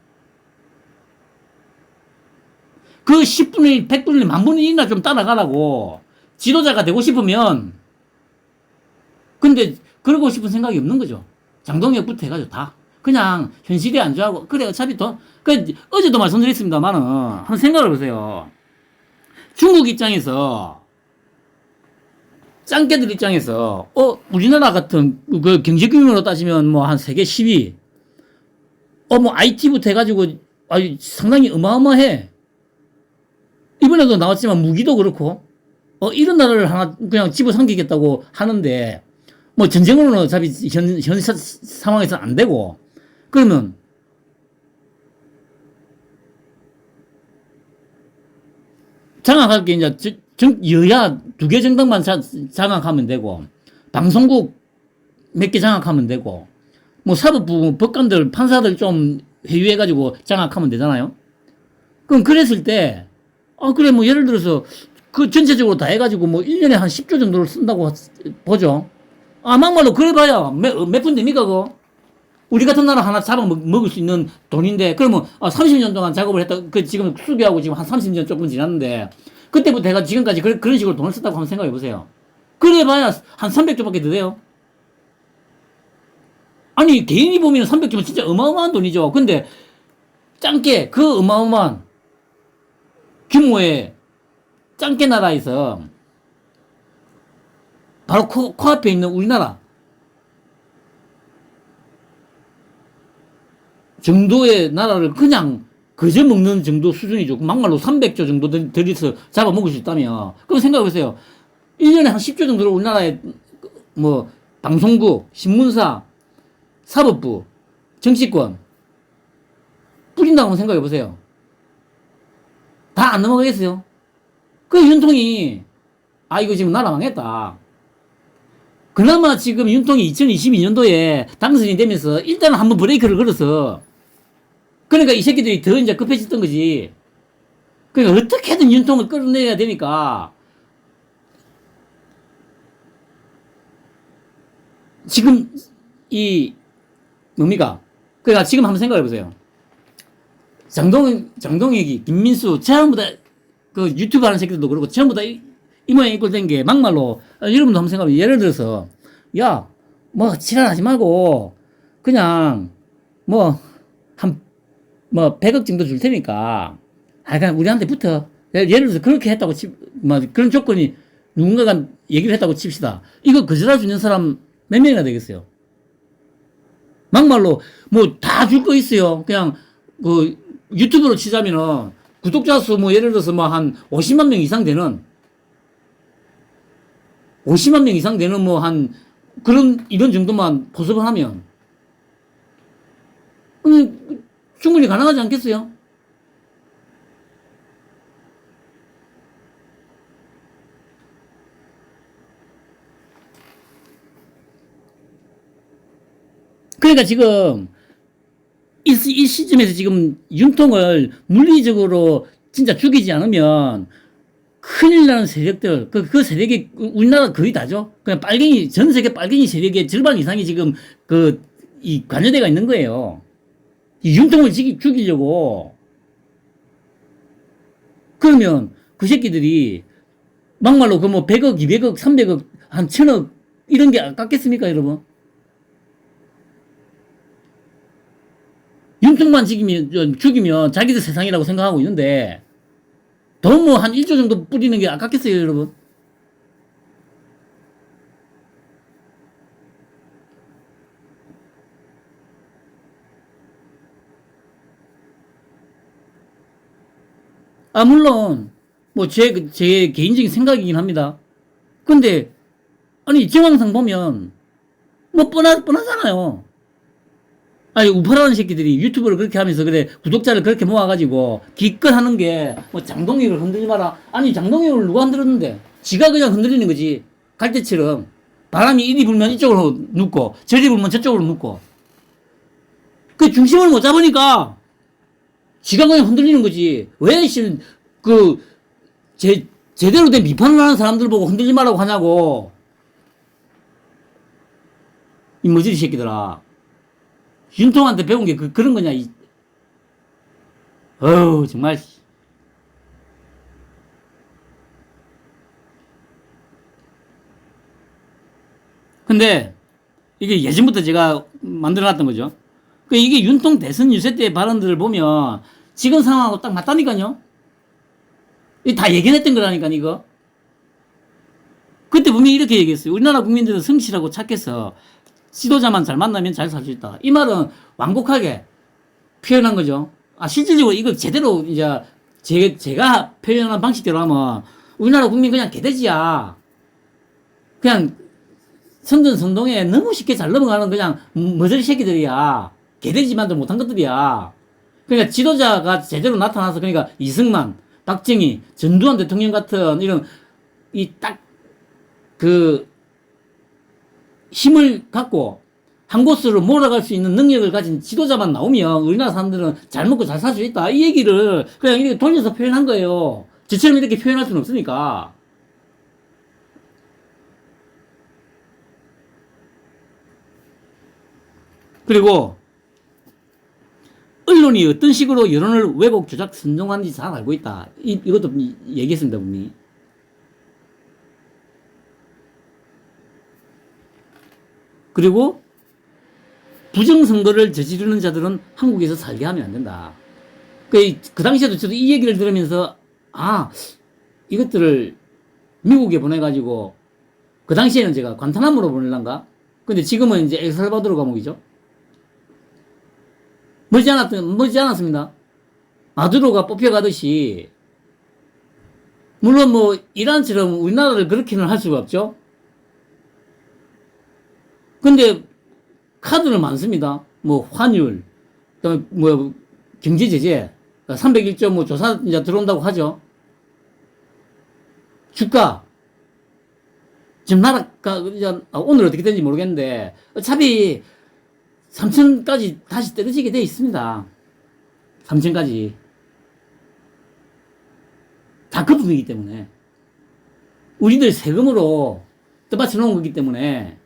A: 그 10분의 1, 100분의 1, 만분의 1이나 좀 따라가라고. 지도자가 되고 싶으면. 근데 그러고 싶은 생각이 없는 거죠. 장동혁부터 해가지고 다. 그냥 현실에 안주하고. 그래 어차피 어제도 말씀드렸습니다만은 한번 생각을 해보세요. 중국 입장에서 짱깨들 입장에서 우리나라 같은 그 경제 규모로 따지면 뭐 한 세계 10위 뭐 IT부터 해가지고 상당히 어마어마해. 이번에도 나왔지만 무기도 그렇고 이런 나라를 하나 그냥 집어삼키겠다고 하는데 뭐 전쟁으로는 어차피 현 상황에서 안 되고 그러면 장악할 게 이제 여야 2개 정당만 장악하면 되고 방송국 몇 개 장악하면 되고 뭐 사법부 법관들 판사들 좀 회유해가지고 장악하면 되잖아요. 그럼 그랬을 때 그래 뭐 예를 들어서 그 전체적으로 다 해가지고 뭐 1년에 한 10조 정도를 쓴다고 보죠. 막말로 그래 봐야 몇 푼 됩니까 그거? 우리 같은 나라 하나 잡아먹을 수 있는 돈인데, 그러면 30년 동안 작업을 했다. 그 지금 수비하고 지금 한 30년 조금 지났는데, 그때부터 내가 지금까지 그런 식으로 돈을 썼다고 한번 생각해 보세요. 그래 봐야 한 300조밖에 더 돼요. 아니, 개인이 보면 300조면 진짜 어마어마한 돈이죠. 근데 짱깨, 그 어마어마한 규모의 짱깨 나라에서 바로 코앞에 있는 우리나라 정도의 나라를 그냥 그저 먹는 정도 수준이죠. 막말로 300조 정도 들여서 잡아먹을 수 있다면. 그럼 생각해보세요. 1년에 한 10조 정도를 우리나라에 뭐 방송국, 신문사, 사법부, 정치권 뿌린다고 생각해보세요. 다 안 넘어가겠어요? 그 윤통이 이거 지금 나라 망했다. 그나마 지금 윤통이 2022년도에 당선이 되면서 일단은 한번 브레이크를 걸어서, 그러니까 이 새끼들이 더 이제 급해졌던 거지. 그러니까 어떻게든 윤통을 끌어내야 되니까 지금 뭡니까? 그러니까 지금 한번 생각해 보세요. 장동혁이, 김민수, 전부 다 그 유튜브 하는 새끼들도 그렇고 전부 다 이 모양 이꼴 된 게 막말로, 여러분도 한번 생각해. 예를 들어서 뭐 지랄하지 말고 그냥 뭐 100억 정도 줄 테니까 그냥 우리한테 붙어. 예를 들어서 그렇게 했다고 그런 조건이 누군가가 얘기를 했다고 칩시다. 이거 거절할 수 있는 사람 몇 명이나 되겠어요? 막말로 뭐 다 줄 거 있어요. 그냥 그 유튜브로 치자면은 구독자 수 뭐 예를 들어서 뭐 한 50만 명 이상 되는 뭐 한 이런 정도만 포섭을 하면 충분히 가능하지 않겠어요? 그러니까 지금 이 시점에서 지금 윤통을 물리적으로 진짜 죽이지 않으면 큰일 나는 세력들, 그 세력이 우리나라 거의 다죠. 그냥 전 세계 빨갱이 세력의 절반 이상이 지금 이 관여대가 있는 거예요. 이 윤통을 죽이려고. 그러면 그 새끼들이 막말로 뭐 100억, 200억, 300억, 한 1000억 이런 게 아깝겠습니까, 여러분? 윤통만 죽이면 자기들 세상이라고 생각하고 있는데 돈 뭐 한 1조 정도 뿌리는 게 아깝겠어요, 여러분? 물론 뭐 제 개인적인 생각이긴 합니다. 근데 아니 정황상 보면 뭐 뻔하잖아요. 아니, 우파라는 새끼들이 유튜브를 그렇게 하면서 그래, 구독자를 그렇게 모아가지고, 기껏 하는 게, 뭐, 장동혁을 흔들지 마라. 아니, 장동혁을 누가 흔들었는데? 지가 그냥 흔들리는 거지. 갈대처럼. 바람이 이리 불면 이쪽으로 눕고, 저리 불면 저쪽으로 눕고. 그 중심을 못 잡으니까, 지가 그냥 흔들리는 거지. 왜, 제대로 된 비판을 하는 사람들 보고 흔들지 말라고 하냐고. 이 머저리 새끼들아. 윤통한테 배운 게 그런 거냐, 정말. 근데, 이게 예전부터 제가 만들어 놨던 거죠. 이게 윤통 대선 유세 때 발언들을 보면, 지금 상황하고 딱 맞다니까요? 다 예견했던 거라니까, 이거. 그때 분명히 이렇게 얘기했어요. 우리나라 국민들은 성실하고 착해서, 지도자만 잘 만나면 잘 살 수 있다. 이 말은 완곡하게 표현한 거죠. 실질적으로 이거 제대로 이제 제가 표현한 방식대로 하면 우리나라 국민 그냥 개돼지야. 그냥 선전선동에 너무 쉽게 잘 넘어가는 그냥 머저리 새끼들이야. 개돼지만도 못한 것들이야. 그러니까 지도자가 제대로 나타나서, 그러니까 이승만, 박정희, 전두환 대통령 같은 이런 힘을 갖고 한 곳으로 몰아갈 수 있는 능력을 가진 지도자만 나오면 우리나라 사람들은 잘 먹고 잘 살 수 있다. 이 얘기를 그냥 이렇게 돌려서 표현한 거예요. 저처럼 이렇게 표현할 수는 없으니까. 그리고 언론이 어떤 식으로 여론을 왜곡, 조작, 선동하는지 잘 알고 있다. 이것도 얘기했습니다, 분명히. 그리고 부정선거를 저지르는 자들은 한국에서 살게 하면 안 된다. 그 당시에도 저도 이 얘기를 들으면서, 이것들을 미국에 보내가지고, 그 당시에는 제가 관타나무로 보낼란가? 근데 지금은 이제 엘살바도르 감옥이죠. 머지 않았습니다. 마두로가 뽑혀가듯이, 물론 뭐, 이란처럼 우리나라를 그렇게는 할 수가 없죠. 근데, 카드는 많습니다. 뭐, 환율, 그다음에 뭐, 경제제재, 301조 뭐 조사 이제 들어온다고 하죠. 주가. 지금 나라가, 오늘 어떻게 되는지 모르겠는데, 어차피 3천까지 다시 떨어지게 돼 있습니다. 3천까지. 다 그 부분이기 때문에. 우리들 세금으로 떠받쳐 놓은 거기 때문에.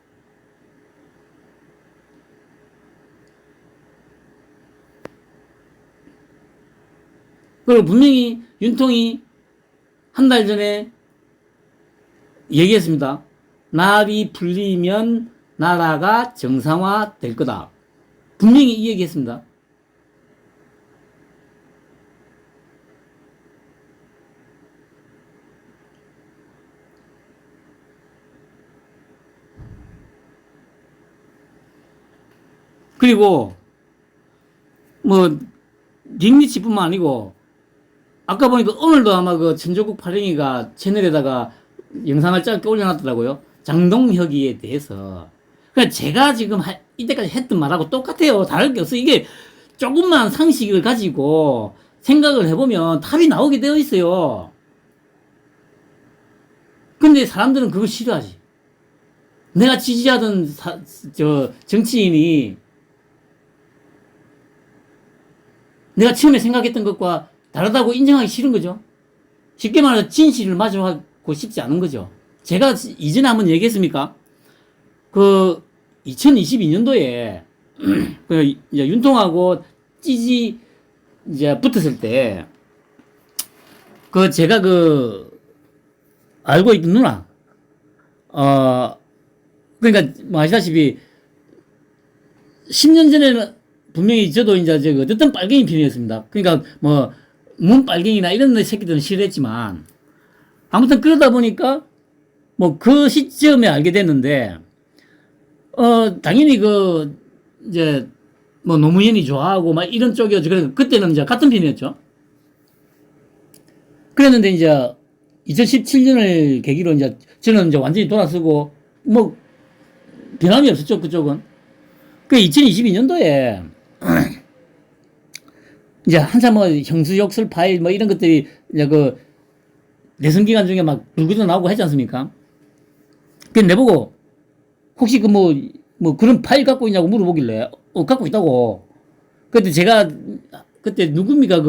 A: 그리고 분명히 윤통이 한 달 전에 얘기했습니다. 납이 풀리면 나라가 정상화 될 거다. 분명히 이 얘기했습니다. 그리고 뭐 닉니치뿐만 아니고 아까 보니까 오늘도 아마 그 천조국 팔랭이가 채널에다가 영상을 짧게 올려놨더라고요. 장동혁이에 대해서. 그러니까 제가 지금 이때까지 했던 말하고 똑같아요. 다를 게 없어. 이게 조금만 상식을 가지고 생각을 해보면 답이 나오게 되어 있어요. 근데 사람들은 그걸 싫어하지. 내가 지지하던 정치인이 내가 처음에 생각했던 것과 다르다고 인정하기 싫은 거죠. 쉽게 말해서 진실을 마주하고 싶지 않은 거죠. 제가 이전에 한번 얘기했습니까? 그 2022년도에 그 이제 윤통하고 찌지 이제 붙었을 때 그 제가 그 알고 있던 누나 그러니까 뭐 아시다시피 10년 전에는 분명히 저도 이제 어쨌든 빨갱이 편이었습니다. 그러니까 뭐 문빨갱이나 이런 새끼들은 싫어했지만 아무튼 그러다 보니까 뭐 그 시점에 알게 됐는데 당연히 그 이제 뭐 노무현이 좋아하고 막 이런 쪽이었죠. 그래서 그때는 이제 같은 편이었죠. 그랬는데 이제 2017년을 계기로 이제 저는 이제 완전히 돌아서고 뭐 변함이 없었죠. 그쪽은. 그 2022년도에 이제 한참 뭐 형수욕설 파일 뭐 이런 것들이 이제 그 대선 기간 중에 막 불구도 나오고 했지 않습니까? 그 내보고 혹시 그 뭐 그런 파일 갖고 있냐고 물어보길래 갖고 있다고. 그때 제가 그때 누굽니까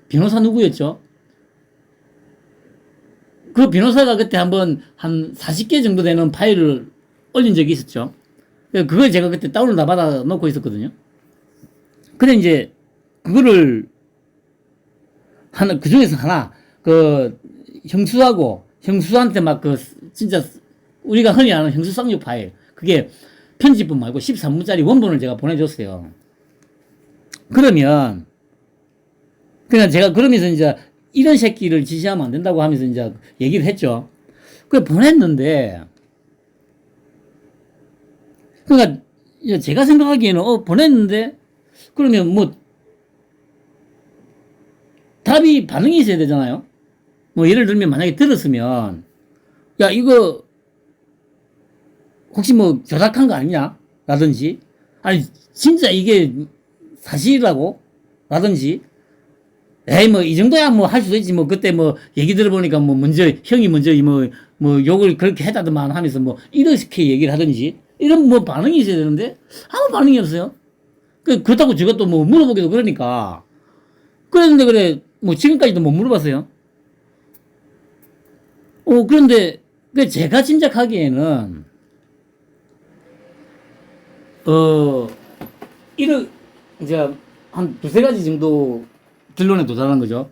A: 변호사 누구였죠? 그 변호사가 그때 한번 한 40개 정도 되는 파일을 올린 적이 있었죠. 그걸 제가 그때 다운을 다 받아 놓고 있었거든요. 근데 이제 그거를 그 중에서 하나 형수한테 막 진짜 우리가 흔히 아는 형수 쌍욕 파일 그게 편집본 말고 13분짜리 원본을 제가 보내줬어요. 그러면 제가 그러면서 이제 이런 새끼를 지시하면 안 된다고 하면서 이제 얘기를 했죠. 그래 보냈는데 그러니까 제가 생각하기에는 보냈는데 그러면 뭐 답이 반응이 있어야 되잖아요. 뭐 예를 들면 만약에 들었으면 야 이거 혹시 뭐 조작한 거 아니냐? 라든지 아니 진짜 이게 사실이라고? 라든지 에이 뭐 이 정도야 뭐 할 수도 있지 뭐 그때 뭐 얘기 들어보니까 뭐 형이 먼저 뭐 욕을 그렇게 했다더만 하면서 뭐 이렇게 얘기를 하든지 이런 뭐 반응이 있어야 되는데 아무 반응이 없어요. 그렇다고 제가 또 뭐 물어보기도 그러니까 그랬는데 그래 뭐 지금까지도 못 물어봤어요. 그런데 제가 짐작하기에는 이런, 이제 한 두세 가지 정도 결론에 도달한 거죠.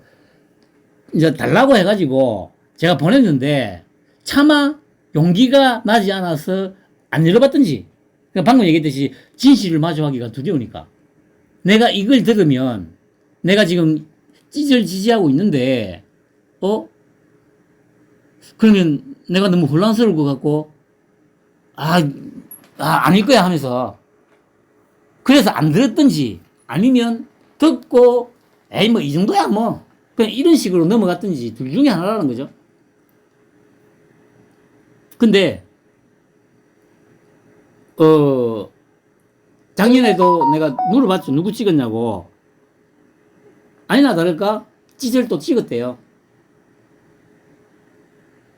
A: 이제 달라고 해가지고 제가 보냈는데 차마 용기가 나지 않아서 안 열어봤든지, 그러니까 방금 얘기했듯이 진실을 마주하기가 두려우니까. 내가 이걸 들으면 내가 지금 찢을 지지하고 있는데, 그러면 내가 너무 혼란스러울 것 같고, 아닐 거야 하면서, 그래서 안 들었든지, 아니면 듣고, 에이, 뭐, 이 정도야, 뭐. 그냥 이런 식으로 넘어갔든지, 둘 중에 하나라는 거죠. 근데, 작년에도 내가 물어봤죠. 누구 찍었냐고. 아니나 다를까? 찢을 또 찍었대요.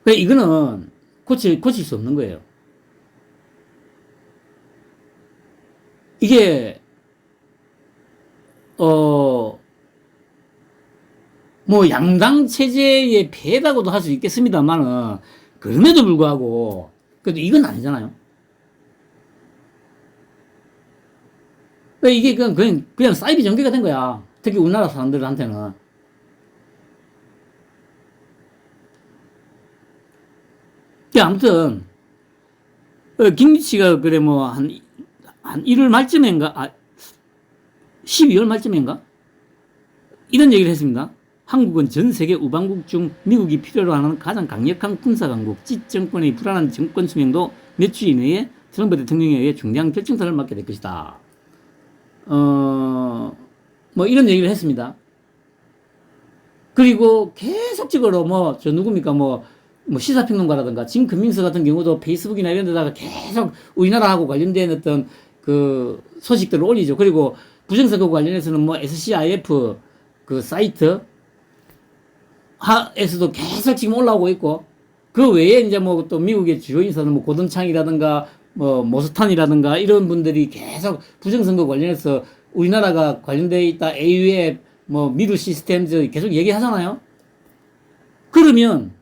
A: 이거는 고칠 수 없는 거예요. 이게, 뭐, 양당 체제의 폐해라고도 할 수 있겠습니다만은, 그럼에도 불구하고, 그래도 이건 아니잖아요. 이게 그냥 사이비 전개가 된 거야. 특히 우리나라 사람들한테는. 아무튼, 김기치가 그래 뭐, 한 1월 말쯤인가, 12월 말쯤인가? 이런 얘기를 했습니다. 한국은 전 세계 우방국 중 미국이 필요로 하는 가장 강력한 군사 강국, 찌정권의 불안한 정권 수명도 몇 주 이내에 트럼프 대통령에 의해 중대한 결정타를 맞게 될 것이다. 뭐 이런 얘기를 했습니다. 그리고 계속적으로 뭐, 누굽니까, 뭐 시사평론가라든가, 진금민서 같은 경우도 페이스북이나 이런 데다가 계속 우리나라하고 관련된 어떤 그 소식들을 올리죠. 그리고 부정선거 관련해서는 뭐 SCIF 그 사이트 하에서도 계속 지금 올라오고 있고, 그 외에 이제 뭐 또 미국의 주요 인사는 뭐 고든창이라든가 뭐 모스탄이라든가 이런 분들이 계속 부정선거 관련해서 우리나라가 관련되어 있다, AU에 뭐 미루 시스템즈 계속 얘기하잖아요. 그러면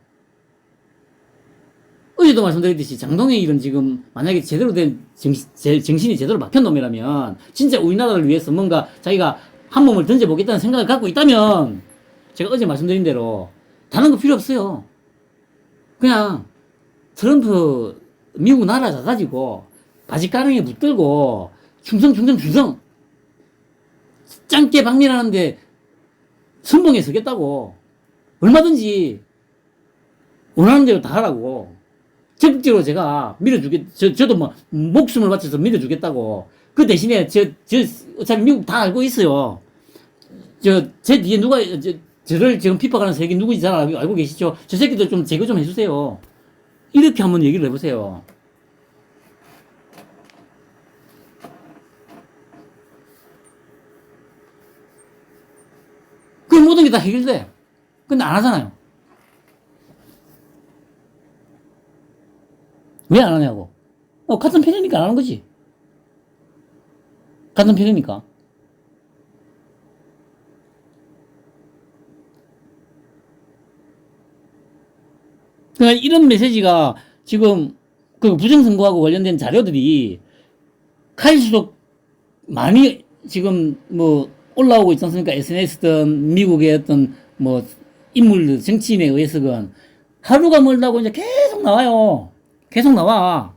A: 어제도 말씀드렸듯이 장동의 일은 지금 만약에 제대로 된 정신이 제대로 박힌 놈이라면, 진짜 우리나라를 위해서 뭔가 자기가 한 몸을 던져보겠다는 생각을 갖고 있다면, 제가 어제 말씀드린 대로 다른 거 필요 없어요. 그냥 트럼프 미국 나라 가가지고 바지가랑이에 붙들고 충성 짱깨 박밀하는데 선봉에 서겠다고. 얼마든지 원하는 대로 다 하라고. 적극적으로 제가 저도 뭐 목숨을 바쳐서 밀어주겠다고. 그 대신에 어차피 미국 다 알고 있어요. 제 뒤에 누가 저를 지금 핍박하는 새끼 누구인지 잘 알고 계시죠? 저 새끼들 좀 제거 좀 해주세요. 이렇게 한번 얘기를 해보세요. 그 모든 게 다 해결돼. 근데 안 하잖아요. 왜 안 하냐고. 같은 편이니까 안 하는 거지. 같은 편이니까. 그러니까 이런 메시지가 지금 그 부정선거하고 관련된 자료들이 갈수록 많이 지금 뭐 올라오고 있지 않습니까? SNS든 미국의 어떤 뭐 인물들, 정치인에 의해서건 하루가 멀다고 이제 계속 나와요. 계속 나와.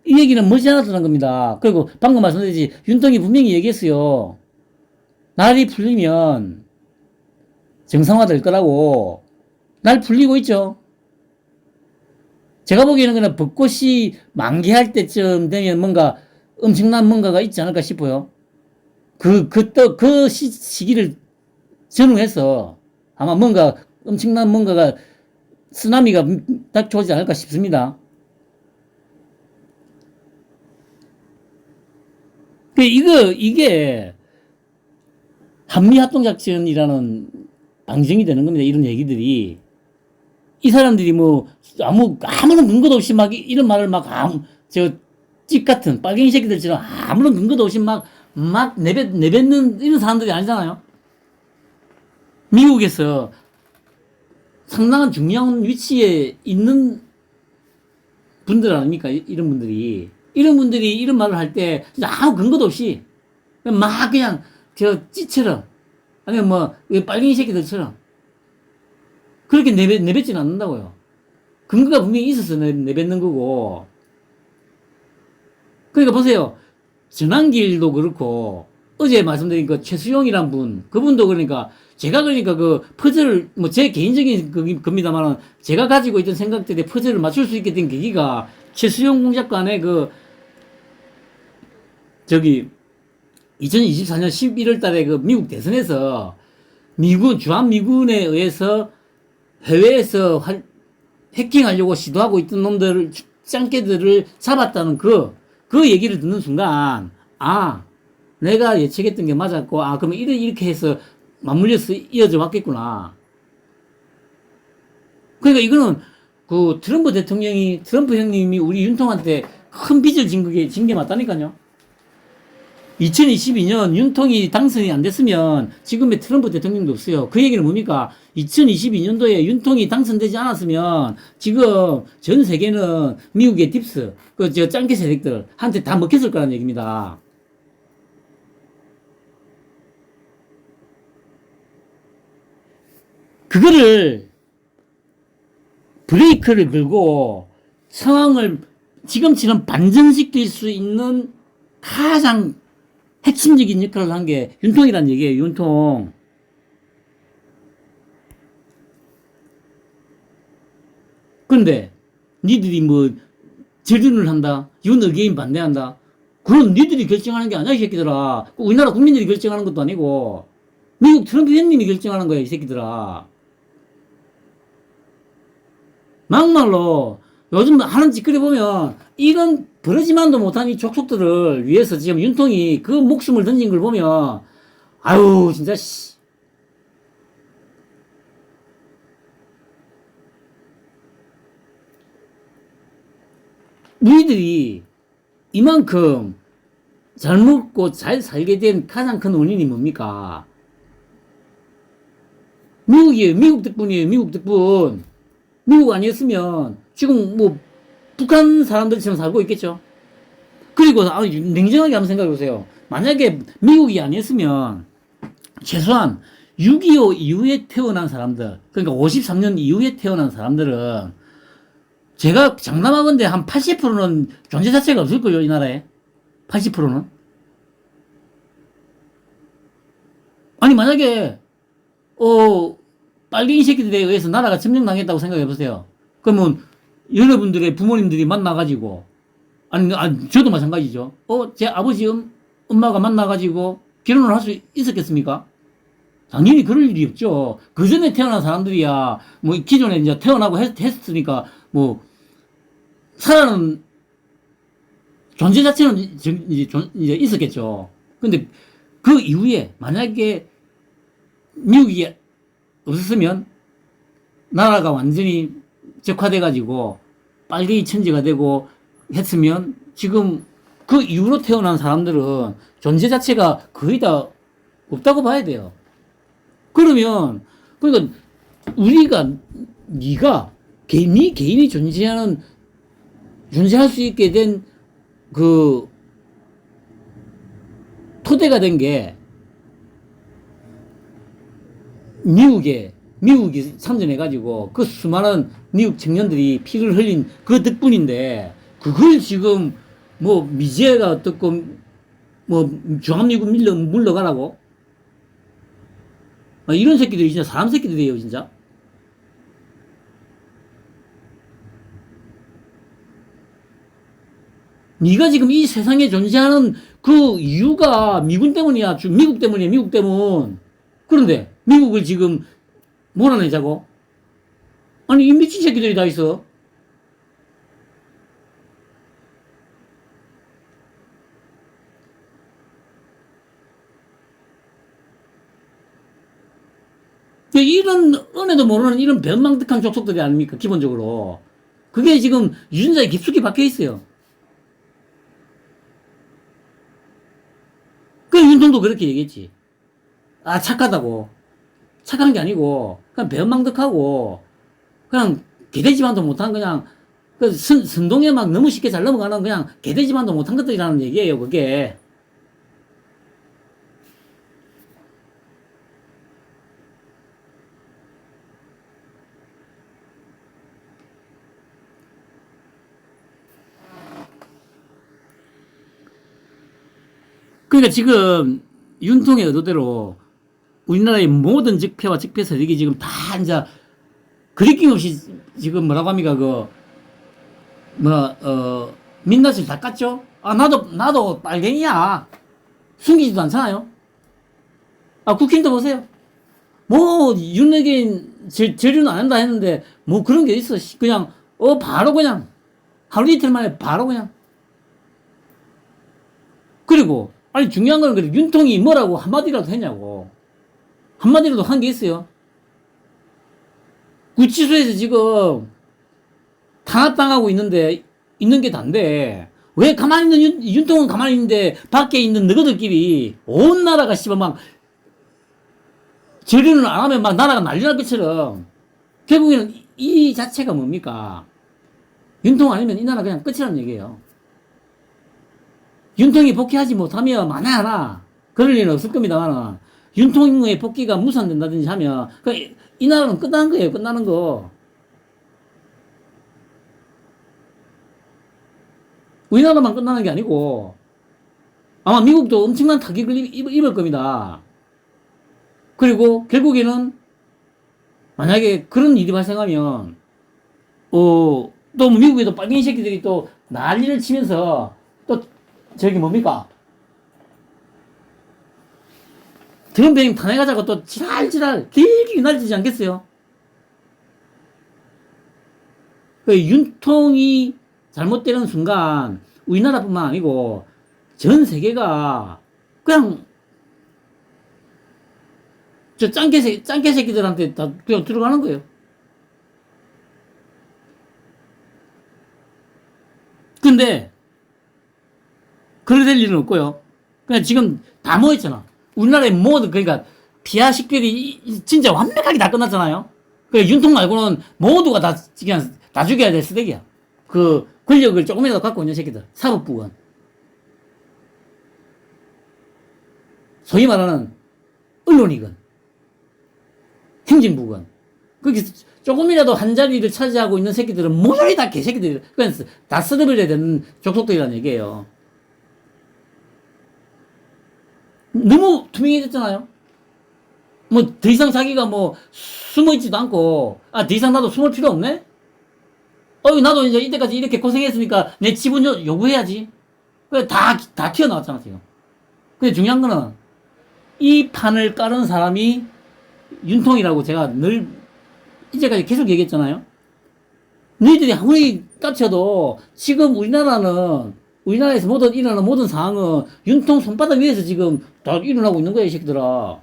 A: 이 얘기는 머지않았다는 겁니다. 그리고 방금 말씀드렸지, 윤통이 분명히 얘기했어요. 날이 풀리면 정상화 될 거라고. 날 풀리고 있죠. 제가 보기에는 그냥 벚꽃이 만개할 때쯤 되면 뭔가 엄청난 뭔가가 있지 않을까 싶어요. 그 시기를 전후해서 아마 뭔가 엄청난 뭔가가 쓰나미가 닥쳐오지 않을까 싶습니다. 이게 한미합동작전이라는 방정이 되는 겁니다. 이런 얘기들이. 이 사람들이 뭐 아무런 근거도 없이 막 이런 말을 집 같은 빨갱이 새끼들처럼 아무런 근거도 없이 막 내뱉는 이런 사람들이 아니잖아요. 미국에서 상당한 중요한 위치에 있는 분들 아닙니까? 이런 분들이 이런 말을 할 때 아무 근거도 없이 막 그냥 저 찌처럼 아니면 뭐 빨갱이 새끼들처럼 그렇게 내뱉지는 않는다고요. 근거가 분명히 있어서 내뱉는 거고. 그러니까 보세요. 전환길도 그렇고 어제 말씀드린 그 최수용이란 분, 그분도 그러니까 제가 그러니까 그 퍼즐을 뭐 제 개인적인 겁니다만 제가 가지고 있던 생각들에 퍼즐을 맞출 수 있게 된 계기가 최수용 공작관의 그 저기 2024년 11월 달에 그 미국 대선에서 주한미군에 의해서 해외에서 해킹하려고 시도하고 있던 놈들을, 짱깨들을 잡았다는 그 얘기를 듣는 순간, 아, 내가 예측했던 게 맞았고, 아, 그러면 이렇게 해서 맞물려서 이어져 왔겠구나. 그러니까 이거는 그 트럼프 형님이 우리 윤통한테 큰 빚을 진 게 맞다니까요. 2022년 윤통이 당선이 안 됐으면 지금의 트럼프 대통령도 없어요. 그 얘기는 뭡니까? 2022년도에 윤통이 당선되지 않았으면 지금 전 세계는 미국의 딥스, 짱깨 세력들한테 다 먹혔을 거라는 얘기입니다. 그거를 브레이크를 걸고 상황을 지금처럼 반전시킬 수 있는 가장 핵심적인 역할을 한 게 윤통이란 얘기예요. 윤통. 그런데 니들이 뭐 절둔을 한다, 윤어게인 반대한다, 그건 니들이 결정하는 게 아니야 이 새끼들아. 우리나라 국민들이 결정하는 것도 아니고 미국 트럼프 형님이 결정하는 거야 이 새끼들아. 막말로 요즘 하는 짓거리 보면 이런 버러지만도 못한 이 족속들을 위해서 지금 윤통이 그 목숨을 던진 걸 보면 아유 진짜 씨. 우리들이 이만큼 잘 먹고 잘 살게 된 가장 큰 원인이 뭡니까? 미국이에요. 미국 덕분이에요. 미국 덕분. 미국 아니었으면 지금 뭐 북한 사람들처럼 살고 있겠죠. 그리고 냉정하게 한번 생각해 보세요. 만약에 미국이 아니었으면 최소한 6.25 이후에 태어난 사람들, 그러니까 53년 이후에 태어난 사람들은 제가 장담하건대 한 80%는 존재 자체가 없을 거예요, 이 나라에. 80%는. 아니 만약에 빨갱이 새끼들에 의해서 나라가 점령당했다고 생각해 보세요. 그러면 여러분들의 부모님들이 만나가지고, 아니, 저도 마찬가지죠. 제 아버지, 엄마가 만나가지고 결혼을 할 수 있었겠습니까? 당연히 그럴 일이 없죠. 그 전에 태어난 사람들이야, 뭐, 기존에 이제 태어나고 했으니까, 뭐, 살아는 존재 자체는 이제 있었겠죠. 근데 그 이후에 만약에 미국이 없었으면 나라가 완전히 적화돼가지고 빨갱이 천지가 되고 했으면 지금 그 이후로 태어난 사람들은 존재 자체가 거의 다 없다고 봐야 돼요. 그러면 그러니까 우리가 네가 개인이 존재할 수 있게 된 그 토대가 된 게 미국이 참전해가지고 그 수많은 미국 청년들이 피를 흘린 그 덕분인데 그걸 지금 뭐 미제가 어떻고 뭐 주한미군 물러가라고? 이런 새끼들이 진짜 사람 새끼들이에요 진짜. 네가 지금 이 세상에 존재하는 그 이유가 미군 때문이야. 미국 때문이야. 미국 때문. 그런데 미국을 지금 몰아내자고? 아니 이 미친 새끼들이 다 있어. 이런 은혜도 모르는 이런 변망득한 족속들이 아닙니까 기본적으로. 그게 지금 유전자에 깊숙이 박혀 있어요. 그 윤통도 그렇게 얘기했지. 아 착하다고. 착한 게 아니고 그냥 배은망덕하고 그냥 개돼지만도 못한 그냥 그 선동에 막 너무 쉽게 잘 넘어가는 그냥 개돼지만도 못한 것들이라는 얘기예요 그게. 그러니까 지금 윤통의 의도대로 우리나라의 모든 적폐와 적폐 세력이 지금 다 이제 그리낌 없이 지금 뭐라고 합니까? 민낯을 다 깠죠? 아, 나도 빨갱이야. 숨기지도 않잖아요. 아, 국힘도 보세요. 뭐, 윤핵인 재료는 안 한다 했는데, 뭐 그런 게 있어. 그냥, 바로 그냥, 하루 이틀 만에 바로 그냥. 그리고, 아니, 중요한 건 그래. 윤통이 뭐라고 한마디라도 했냐고. 한마디라도 한 게 있어요. 구치소에서 지금 탄압당하고 있는 게 단데, 왜 가만히 있는 윤통은 가만히 있는데, 밖에 있는 너희들끼리 온 나라가 씨발 막, 처리는 안 하면 막 나라가 난리 날 것처럼, 결국에는 이 자체가 뭡니까? 윤통 아니면 이 나라 그냥 끝이라는 얘기예요. 윤통이 복귀하지 못하면 만에 하나, 그럴 일은 없을 겁니다만, 윤통의 복귀가 무산된다든지 하면, 이 나라는 끝나는 거예요, 끝나는 거. 우리나라만 끝나는 게 아니고, 아마 미국도 엄청난 타격을 입을 겁니다. 그리고 결국에는, 만약에 그런 일이 발생하면, 또 미국에도 빨갱이 새끼들이 또 난리를 치면서, 또, 저기 뭡니까? 트럼프 형님 탄핵하자고 또 지랄지랄 길게 날리지 않겠어요? 윤통이 잘못되는 순간 우리나라뿐만 아니고 전 세계가 그냥 저 짱개 새끼들한테 다 그냥 들어가는 거예요. 근데 그래 될 일은 없고요. 그냥 지금 다 모였잖아. 우리나라의 모든, 그러니까, 피하 식별이 진짜 완벽하게 다 끝났잖아요? 그러니까 윤통 말고는 모두가 다 그냥 다 죽여야 될 쓰레기야. 그 권력을 조금이라도 갖고 있는 새끼들. 사법부건. 소위 말하는 언론이건. 행정부건. 그렇게 조금이라도 한 자리를 차지하고 있는 새끼들은 모조리 다 개새끼들. 그냥 다 쓰러버려야 되는 족속들이라는 얘기예요. 너무 투명해졌잖아요. 뭐 더 이상 자기가 뭐 숨어 있지도 않고, 아, 더 이상 나도 숨을 필요 없네? 나도 이제 이때까지 이렇게 고생했으니까 내 지분 요구해야지. 그래, 다 튀어나왔잖아, 지금. 근데 중요한 거는 이 판을 깔은 사람이 윤통이라고 제가 늘 이제까지 계속 얘기했잖아요. 너희들이 아무리 깝쳐도 지금 우리나라에서 일어나는 모든 상황은 윤통 손바닥 위에서 지금 다 일어나고 있는 거야, 이 새끼들아.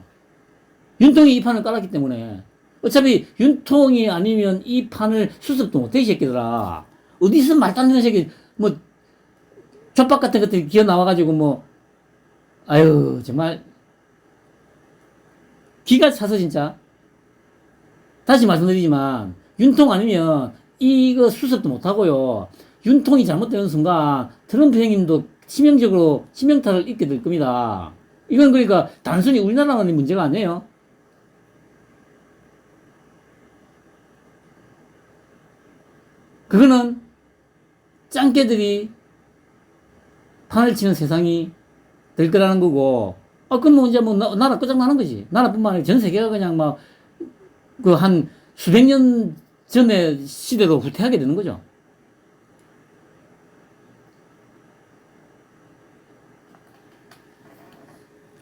A: 윤통이 이 판을 깔았기 때문에. 어차피 윤통이 아니면 이 판을 수습도 못해, 이 새끼들아. 어디서 말도 안 되는 새끼, 뭐, 족박 같은 것들이 기어 나와가지고 아유, 정말. 기가 차서 진짜. 다시 말씀드리지만, 윤통 아니면 이거 수습도 못하고요. 윤통이 잘못되는 순간 트럼프 형님도 치명타를 입게 될 겁니다. 이건 그러니까 단순히 우리나라만의 문제가 아니에요. 그거는 짱깨들이 판을 치는 세상이 될 거라는 거고, 그럼 뭐 이제 나라 끝장나는 거지. 나라뿐만 아니라 전 세계가 그냥 한 수백 년 전의 시대로 후퇴하게 되는 거죠.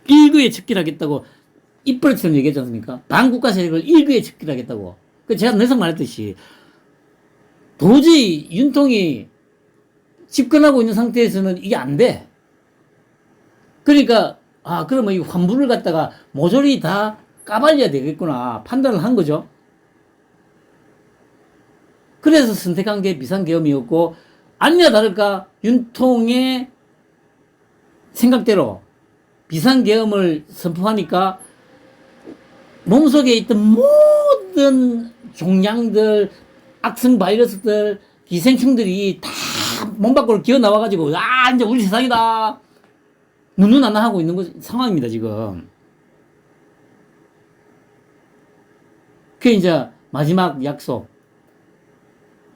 A: 일거에 척결하겠다고 입버릇처럼 얘기하지 않습니까? 반국가 세력을 일거에 척결하겠다고. 제가 늘 말했듯이 도저히 윤통이 집권하고 있는 상태에서는 이게 안 돼. 그러니까 그러면 이 환부를 갖다가 모조리 다 까발려야 되겠구나 판단을 한 거죠. 그래서 선택한 게 비상계엄이었고, 아니나 다를까 윤통의 생각대로 비상계엄을 선포하니까 몸속에 있던 모든 종양들, 악성 바이러스들, 기생충들이 다 몸 밖으로 기어 나와가지고, 이제 우리 세상이다. 눈누나나 하고 있는 상황입니다, 지금. 그게 이제 마지막 약속.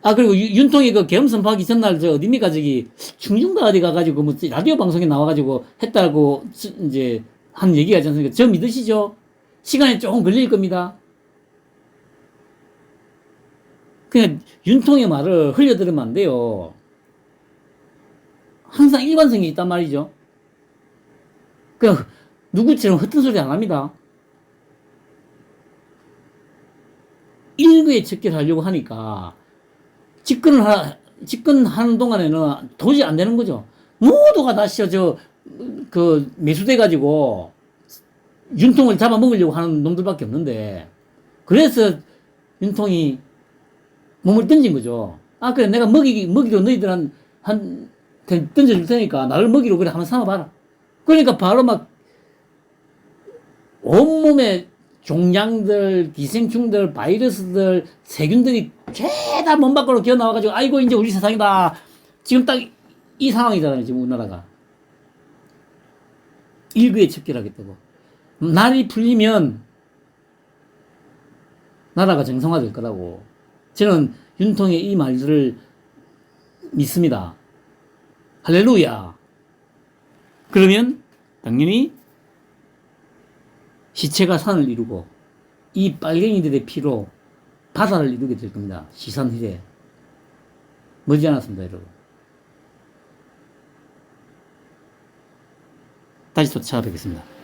A: 아, 그리고 윤통이 그 계엄 선포하기 전날 저 어딥니까? 저기 충중가 어디 가가지고 뭐 라디오 방송에 나와가지고 했다고 이제 한 얘기가 있지 않습니까? 저 믿으시죠? 시간이 조금 걸릴 겁니다. 그냥 윤통의 말을 흘려들으면 안 돼요. 항상 일관성이 있단 말이죠. 그냥 누구처럼 허튼 소리 안 합니다. 일거에 척결하려고 하니까 집권하는 동안에는 도저히 안 되는 거죠. 모두가 다 그 매수돼가지고 윤통을 잡아먹으려고 하는 놈들밖에 없는데, 그래서 윤통이 몸을 던진 거죠. 아, 그래, 내가 먹이로 너희들한테 던져줄 테니까 나를 먹이로 그래 한번 삼아봐라. 그러니까 바로 막 온몸에 종양들, 기생충들, 바이러스들, 세균들이 죄다 몸 밖으로 기어 나와가지고, 아이고, 이제 우리 세상이다. 지금 딱 이 상황이잖아요, 지금 우리나라가. 일거에 척결하겠다고. 날이 풀리면 나라가 정상화될 거라고. 저는 윤통의 이 말들을 믿습니다. 할렐루야. 그러면 당연히 시체가 산을 이루고 이 빨갱이들의 피로 바다를 이루게 될 겁니다. 시산희대. 머지않았습니다, 여러분. 다시 또 찾아뵙겠습니다.